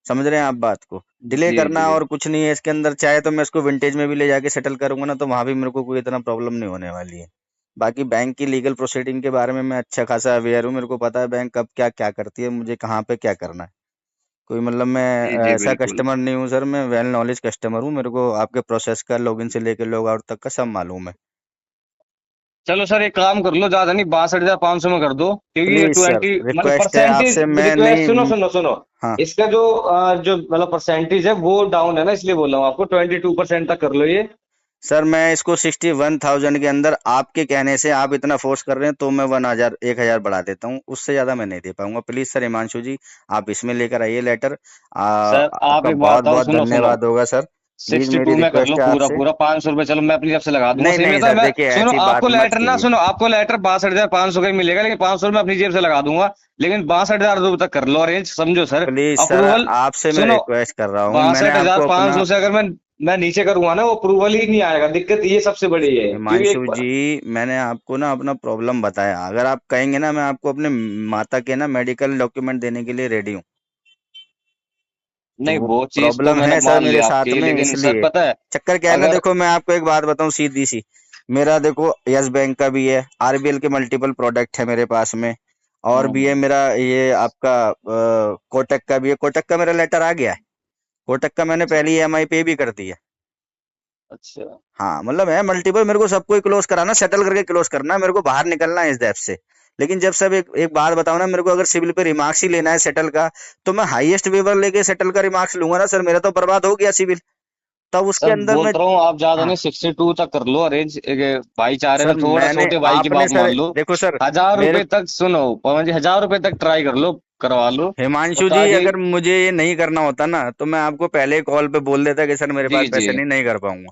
समझ रहे हैं आप बात को, डिले जी करना जी और कुछ नहीं है इसके अंदर। चाहे तो मैं इसको विंटेज में भी ले जाके सेटल करूंगा ना, तो वहां भी मेरे को कोई इतना प्रॉब्लम नहीं होने वाली है। बाकी बैंक की लीगल प्रोसीडिंग के बारे में मैं अच्छा खासा अवेयर हूँ, मेरे को पता है बैंक कब क्या क्या करती है, मुझे कहाँ पे क्या करना है। कोई मतलब मैं जी जी ऐसा बिल्कुल। कस्टमर नहीं हूँ सर, मैं वेल नॉलेज कस्टमर हूँ, मेरे को आपके प्रोसेस का लॉगिन से लेकर लॉग आउट तक का सब मालूम है। चलो सर एक काम कर लो, ज्यादा नहीं, 62,500 में कर दो, क्योंकि ये प्लीज सर 20 मतलब रिक्वेस्ट है परसेंटेज, आपसे, मैं रिक्वेस्ट, नहीं। सुनो सुनो सुनो, हाँ इसका जो जो मतलब परसेंटेज है वो डाउन है ना, इसलिए बोल रहा हूँ आपको, 22% तक कर लो ये। सर मैं इसको 61,000 के अंदर, आपके कहने से आप इतना फोर्स कर रहे हैं तो मैं 1,000 बढ़ा देता हूँ, उससे ज्यादा मैं नहीं दे पाऊंगा। प्लीज सर हिमांशु जी, आप इसमें लेकर आइए लेटर। सर आप आपका एक बात बहुत बताओ, बहुत सुनो सुनो, धन्यवाद होगा सर। प्लीज मेरी 62 में कर लो रिक्वेस्ट है पूरा आपसे। पूरा, 500 रुपये, चलो मैं अपनी तरफ से लगा दूंगा, नहीं सही में नहीं था सर मैं। देखिए सुनो ऐसी आपको बात मत लेटर ना, कीजिए। सुनो आपको लेटर 62,500 का ही मिलेगा, लेकिन 500 मैं अपनी जेब से लगा दूंगा, लेकिन 62,000 तक कर लो अरेंज, समझो सर। प्लीज सर अप्रूवल, आपसे मैं सुनो, रिक्वेस्ट कर रहा हूँ, मैंने बासठ हजार आपको पाँच अपना सौ से अगर मैं मैं नीचे करूंगा ना वो अप्रूवल ही नहीं आएगा। दिक्कत ये सबसे बड़ी है, क्योंकि हिमांशु जी, मैंने आपको ना अपना प्रॉब्लम बताया। अगर आप कहेंगे ना, मैं आपको अपने माता के ना मेडिकल डॉक्यूमेंट देने के लिए रेडी हूँ। तो नहीं, वो वो चीज तो प्रॉब्लम मैंने है सर मान मेरे लिया साथ आपकी, में, लेकिन सर इसलिए। पता है चक्कर क्या है ना, अगर देखो मैं आपको एक बात बताऊं सीधी सी। मेरा देखो यस बैंक का भी है, आरबीएल के मल्टीपल प्रोडक्ट है मेरे पास में, और भी है मेरा ये आपका कोटक का भी है। कोटक का मेरा लेटर आ गया है, कोटक का मैंने पहले ईएमआई पे भी कर दिया। अच्छा हाँ मतलब है मल्टीपल, मेरे को सबको ही क्लोज कराना, सेटल करके क्लोज करना है, मेरे को बाहर निकलना है इस डेप से। लेकिन जब सब एक बात बताओ ना, मेरे को अगर सिविल पे रिमार्क्स ही लेना है सेटल का, तो मैं हाईएस्ट वेवर लेके सेटल का रिमार्क्स लूंगा ना सर, मेरा तो बर्बाद हो गया सिविल। तब उसके सर अंदर बोल मैं, तो रहा हूँ, आप ज्यादा हाँ नहीं 62 तक कर लो अरेंज। भाई चाह रहे सर, थे थोड़ा मैंने छोटे भाई की आपने बात मान सर लो। देखो सर 1000 रुपए मेरे, तक सुनो पवन जी, 1000 रुपए तक ट्राई कर लो, करवा लो। और हिमांशु जी ताकि अगर मुझे ये नहीं करना होता ना, तो मैं आपको पहले ही कॉल पे बोल देता कि सर मेरे जी पास जी पैसे नहीं कर पाऊंगा।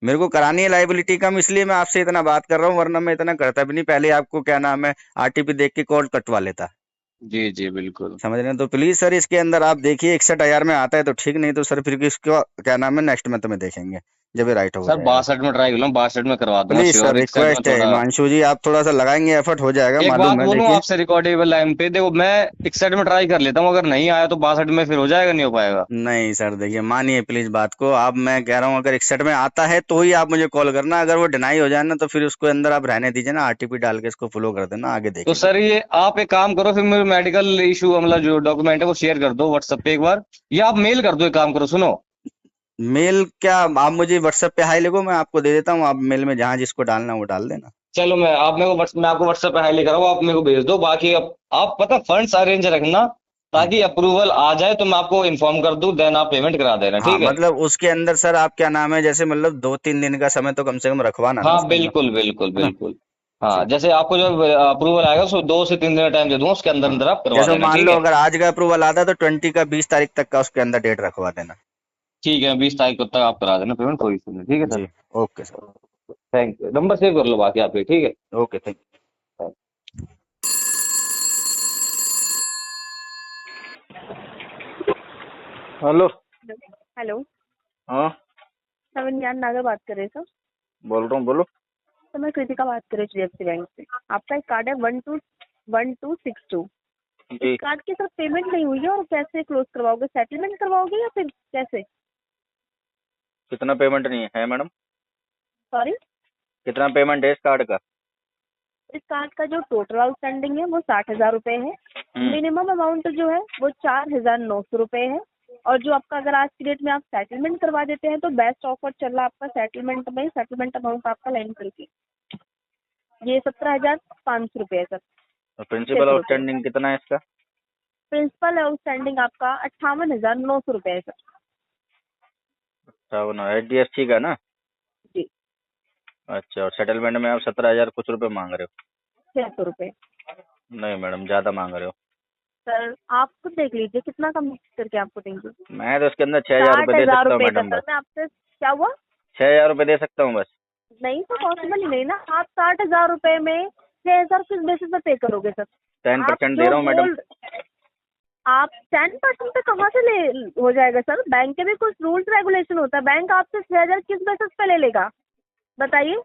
मेरे को करानी है लाइबिलिटी कम, इसलिए मैं आपसे इतना बात कर रहा हूँ, वरना मैं इतना करता भी नहीं। पहले आपको क्या नाम है आरटीपी देख के कॉल कटवा लेता। जी जी बिल्कुल। समझ रहे हैं? तो प्लीज सर इसके अंदर आप देखिए 61,000 में आता है तो ठीक, नहीं तो सर फिर इसको क्या नाम है नेक्स्ट मंथ में देखेंगे जब ये राइट हो सर जाएगा। 62 में ट्राई कर लो, 62 में करवा दूंगा प्लीज सर श्योर। 61 में रिक्वेस्ट है थोड़ा। हिमांशु जी, आप थोड़ा सा लगाएंगे, एफर्ट हो जाएगा, एक बात मालूम है बोलूं देखिए। आपसे रिकॉर्डेबल लाइन पे, देखो मैं 61 में ट्राई कर लेता हूँ, अगर नहीं आया तो 62 में फिर हो जाएगा, नहीं हो पाएगा। नहीं सर देखिए, मानिए प्लीज बात को। आप, मैं कह रहा हूँ अगर 61 में आता है तो ही आप मुझे कॉल करना, अगर वो डिनाई हो जाए ना तो फिर उसको अंदर आप रहने दीजिए ना, आरटीपी डाल के इसको फॉलो कर देना, आगे तो देखेंगे। सर ये आप एक काम करो, फिर मेरे मेडिकल इशू मतलब जो डॉक्यूमेंट है वो शेयर कर दो व्हाट्सएप पे एक बार, या आप मेल कर दो। एक काम करो सुनो, मेल क्या, आप मुझे व्हाट्सएप पे हाई लिखो, मैं आपको दे देता हूँ, आप मेल में जहाँ जिसको डालना है वो डाल देना। चलो मैं आपको व्हाट्सएप पे हाई लिख रहा हूँ, आप मेरे को भेज दो। बाकी आप पता फंड्स अरेंज रखना, ताकि अप्रूवल आ जाए तो मैं आपको इन्फॉर्म कर दूं, देन आप पेमेंट करा देना, हाँ ठीक है। मतलब उसके अंदर सर आप क्या नाम है, जैसे मतलब 2-3 दिन का समय तो कम से कम रखवाना ना हाँ उसके अंदर, बिल्कुल बिल्कुल है ना? बिल्कुल। हाँ ठीक। जैसे आपको जब अप्रूवल आएगा उसको 2 से 3 दिन का टाइम दे दूंगा, उसके अंदर हाँ अंदर आप करवा जैसे देना, मान ठीक लो है। अगर आज का अप्रूवल आता है तो 20 का 20 तारीख तक का उसके अंदर डेट रखवा देना। ठीक है 20 तारीख तक आप करा देना पेमेंट, कोई इशू नहीं, ठीक है सर। जी okay sir. Thank you, number save कर लो बाकी आपके, ठीक है। Okay thank hello. हेलो हाँ सर, मैं ज्ञान नागर बात कर रहे सर। बोल रहा हूँ, बोलो। तो मैं कृतिका बात कर रही हूँ HDFC बैंक से। आपका एक कार्ड है 1262। इस जी कार्ड की सर पेमेंट नहीं हुई है, और कैसे क्लोज करवाओगे? सेटलमेंट करवाओगे या फिर कैसे? कितना पेमेंट नहीं है मैडम? सॉरी, कितना पेमेंट है इस कार्ड का? इस कार्ड का जो टोटल आउटस्टैंडिंग है वो 60,000 रुपए है। मिनिमम अमाउंट जो है वो 4,900 रुपए है। और जो आपका अगर आज की डेट में आप सेटलमेंट करवा देते हैं तो बेस्ट ऑफर चल रहा है आपका सेटलमेंट में। सेटलमेंट अमाउंट आपका लाइन करके ये 17,500 रुपए है सर। प्रिंसिपल 600 रुपए। आउटस्टैंडिंग कितना है इसका? प्रिंसिपल आउटस्टैंडिंग आपका 58,900 रुपए है सर। अच्छा वो ना HDFC का ना? जी। अच्छा, और सेटलमेंट में आप 17,000 कुछ रुपए मांग रहे 600 रुपए। हो? नहीं मैडम, ज्यादा मांग रहे हो। सर आप खुद देख लीजिए कितना कम करके आपको देंगे। मैं तो इसके अंदर 6,000 रुपए दे 60,000 सकता हूँ रुपए का मैडम, सर। बस मैं आपसे क्या हुआ? 6,000 रुपए दे सकता हूँ बस। नहीं तो पॉसिबल ही नहीं ना। आप 60,000 रुपए में 6,000 किस बेसिस पे पे करोगे सर? 10% दे रहा हूँ मैडम। आप 10% पे कहाँ से ले हो जाएगा सर? बैंक के भी कुछ रूल्स रेगुलेशन होता है। बैंक आपसे 6,000 किस बेसिस पे ले लेगा बताइए?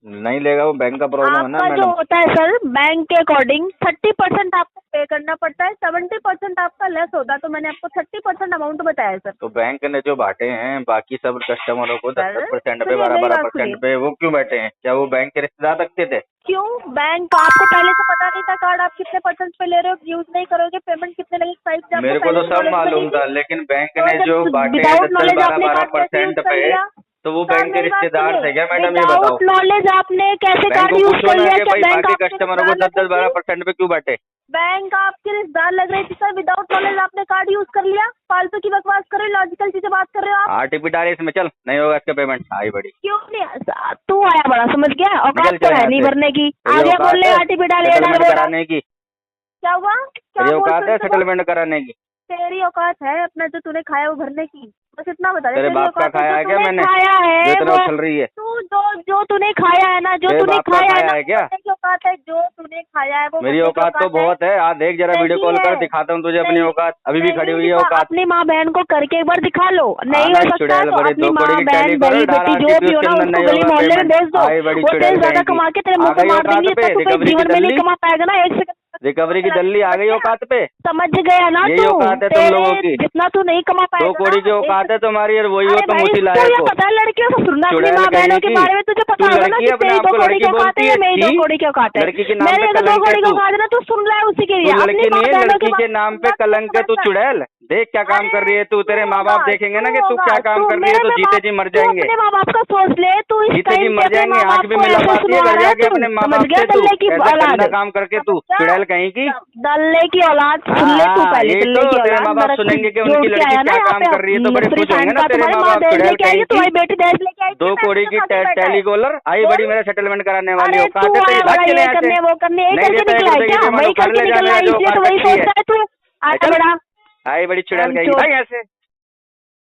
नहीं लेगा, वो बैंक का प्रॉब्लम है ना आपका जो मैडम। होता है सर बैंक के अकॉर्डिंग 30% आपको पे करना पड़ता है, 70% आपका लेस होता है। तो मैंने आपको 30% अमाउंट बताया सर। तो बैंक ने जो बांटे हैं बाकी सब कस्टमरों को 10% पे, सुनिए, मेरी बात 12% पे, वो क्यों बैठे हैं? क्या वो बैंक के रिश्तेदार रखते थे? क्यों? बैंक आपको पहले से पता नहीं था कार्ड आप कितने % पे ले रहे हो, यूज नहीं करोगे, पेमेंट कितने लगेगी? मेरे को तो सब मालूम था, लेकिन बैंक ने जो बांटे हैं विदाउट 10 नॉलेज आपने कार्ड कैसे 12% यूज कर पे, लिया? तो वो सर, बैंक के मेरी बात रिश्तेदार सुनिए। थे क्या मैडम, ये बताओ। विदाउट नॉलेज आपने कैसे बैंक कार्ड को यूज पूछो कर ना लिया? कि क्या भाई बैंक बाकी आपके कस्टमरों को रिश्तेदार लग रही थी? 10-12% पे क्यों बांटे? बैंक आपके रिश्तेदार लग रही थी सर। विदाउट नॉलेज आपने कार्ड यूज कर लिया। फालतू की बकवास कर रहे हो, लॉजिकल चीजें बात कर रहे हो आप। RTP डाले इसमें, चल नहीं होगा इसका पेमेंट। आई बड़ी क्यों नहीं? तू आया बड़ा समझ गया, औकात निकल तो चल है यहाँ नहीं से। भरने की। तेरी आगे औकात बोल रहे है RTP डाल ये डाल सेटलमेंट वो डाल। कराने की? क्या हुआ? क्या तेरी बोल औकात है फिर से बोल। सेटलमेंट कराने की? तेरी औकात है अपना जो तूने खाया वो भरने की? बस इतना बता दे। तेरे बाप का खाया है क्या मैंने? खाया है जो तेरा वो- उछल रही है तू जो तूने खाया है ना, जो तेरे तूने बाप का खाया है खाया ना, है क्या? वो की औकात है, जो तूने खाया है वो मेरी बंदे की औकात तो है। बहुत है। आज देख जरा वीडियो नहीं कॉल कर, है। दिखाता हूँ तुझे अपनी नहीं, औकात। अभी भी नहीं खड़ी हुई है दिखा, औकात। अपनी माँ बहन को करके एक बार दिखा लो। नहीं आना हो सकता चुड़ैल तो बड़ी अपनी दो माँ कौड़ी की बहन टैली बड़ी करो, बेटी जो RTP भी हो उसके ना, अंदर उसको नहीं गली होगा मोहल्ले में पेमेंट। भेज दो। आई बड़ी वो चुड़ैल तेरे ज्यादा कहेगी। कमा के तेरे आ मुंह पे गई मार औकात देंगे, पे, तो कोई रिकवरी की जीवन में नहीं दल्ली। कमा पाएगा ना। एक सेकंड रिकवरी की दल्ली आ गई औकात पे। समझ गया ना यही तू? औकात है तुम लोगों की। जितना तू नहीं कमा पाएगा 2 कौड़ी की ना, औकात है तुम्हारी और वही हो अरे तुम भाई, उसी तुझे लायक हो। पता है लड़कियों से सुनना अपनी चुड़ैल माँ कहीं बहनों के की। बारे में तुझे तू पता होगा ना लड़की कि अपने तेरी आप 2 को कौड़ी लड़की की औकात बोलती है है? या मेरी 2 छी! कौड़ी की औकात है। लड़की के नाम मेरे पे 2 कलंक है कौड़ी की तू। औकात है ना, तू सुन रहा है उसी के लिए। तू अपनी लड़की माँ नहीं है, बहनों लड़की के नाम पे कलंक है। तू चुड़ैल देख क्या काम कर रही है तू। तेरे माँ बाप देखेंगे ना कि तू क्या काम कर रही है, तो जीते जी मर जाएंगे। अपने माँ बाप का सोच ले तू। इस जीते जी टाइम मर जाएंगे। आंख भी मिला पाती है घर जाके अपने माँ बाप से तू। ऐसा गंदा काम करके तू चुड़ैल कहीं की। दल्ले की औलाद सुन ले तू पहले। यही दल्ले तो की तेरे औलाद माँ बाप मेरा सुनेंगे कि जोड़ उनकी के लड़की आया ना क्या यहाँ काम पे कर रही है, तो बड़े फ्री खुश होंगे फायर ना का। तेरे तुम्हारी माँ माँ बाप दहेज चुड़ैल लेके कहीं आएगी, की। तुम्हारी बेटी दहेज लेके आएगी। 2 कौड़ी की टेलीकॉलर आई बड़ी मेरा सेटलमेंट कराने वाली अरे औकात तू है तेरी। आया भाग बड़ा चले ये यहाँ से। करने वो करने, यही नहीं करके देता 1 निकला है रुपए की क्या? डिमांड वही उखाड़ करके ले जा निकल रहा मेरा है, जो इसलिए औकात तो वही रखी है। सोचता है तू। आया चल बड़ा आई बड़ी चुड़ैल कहीं की। भाग यहाँ से।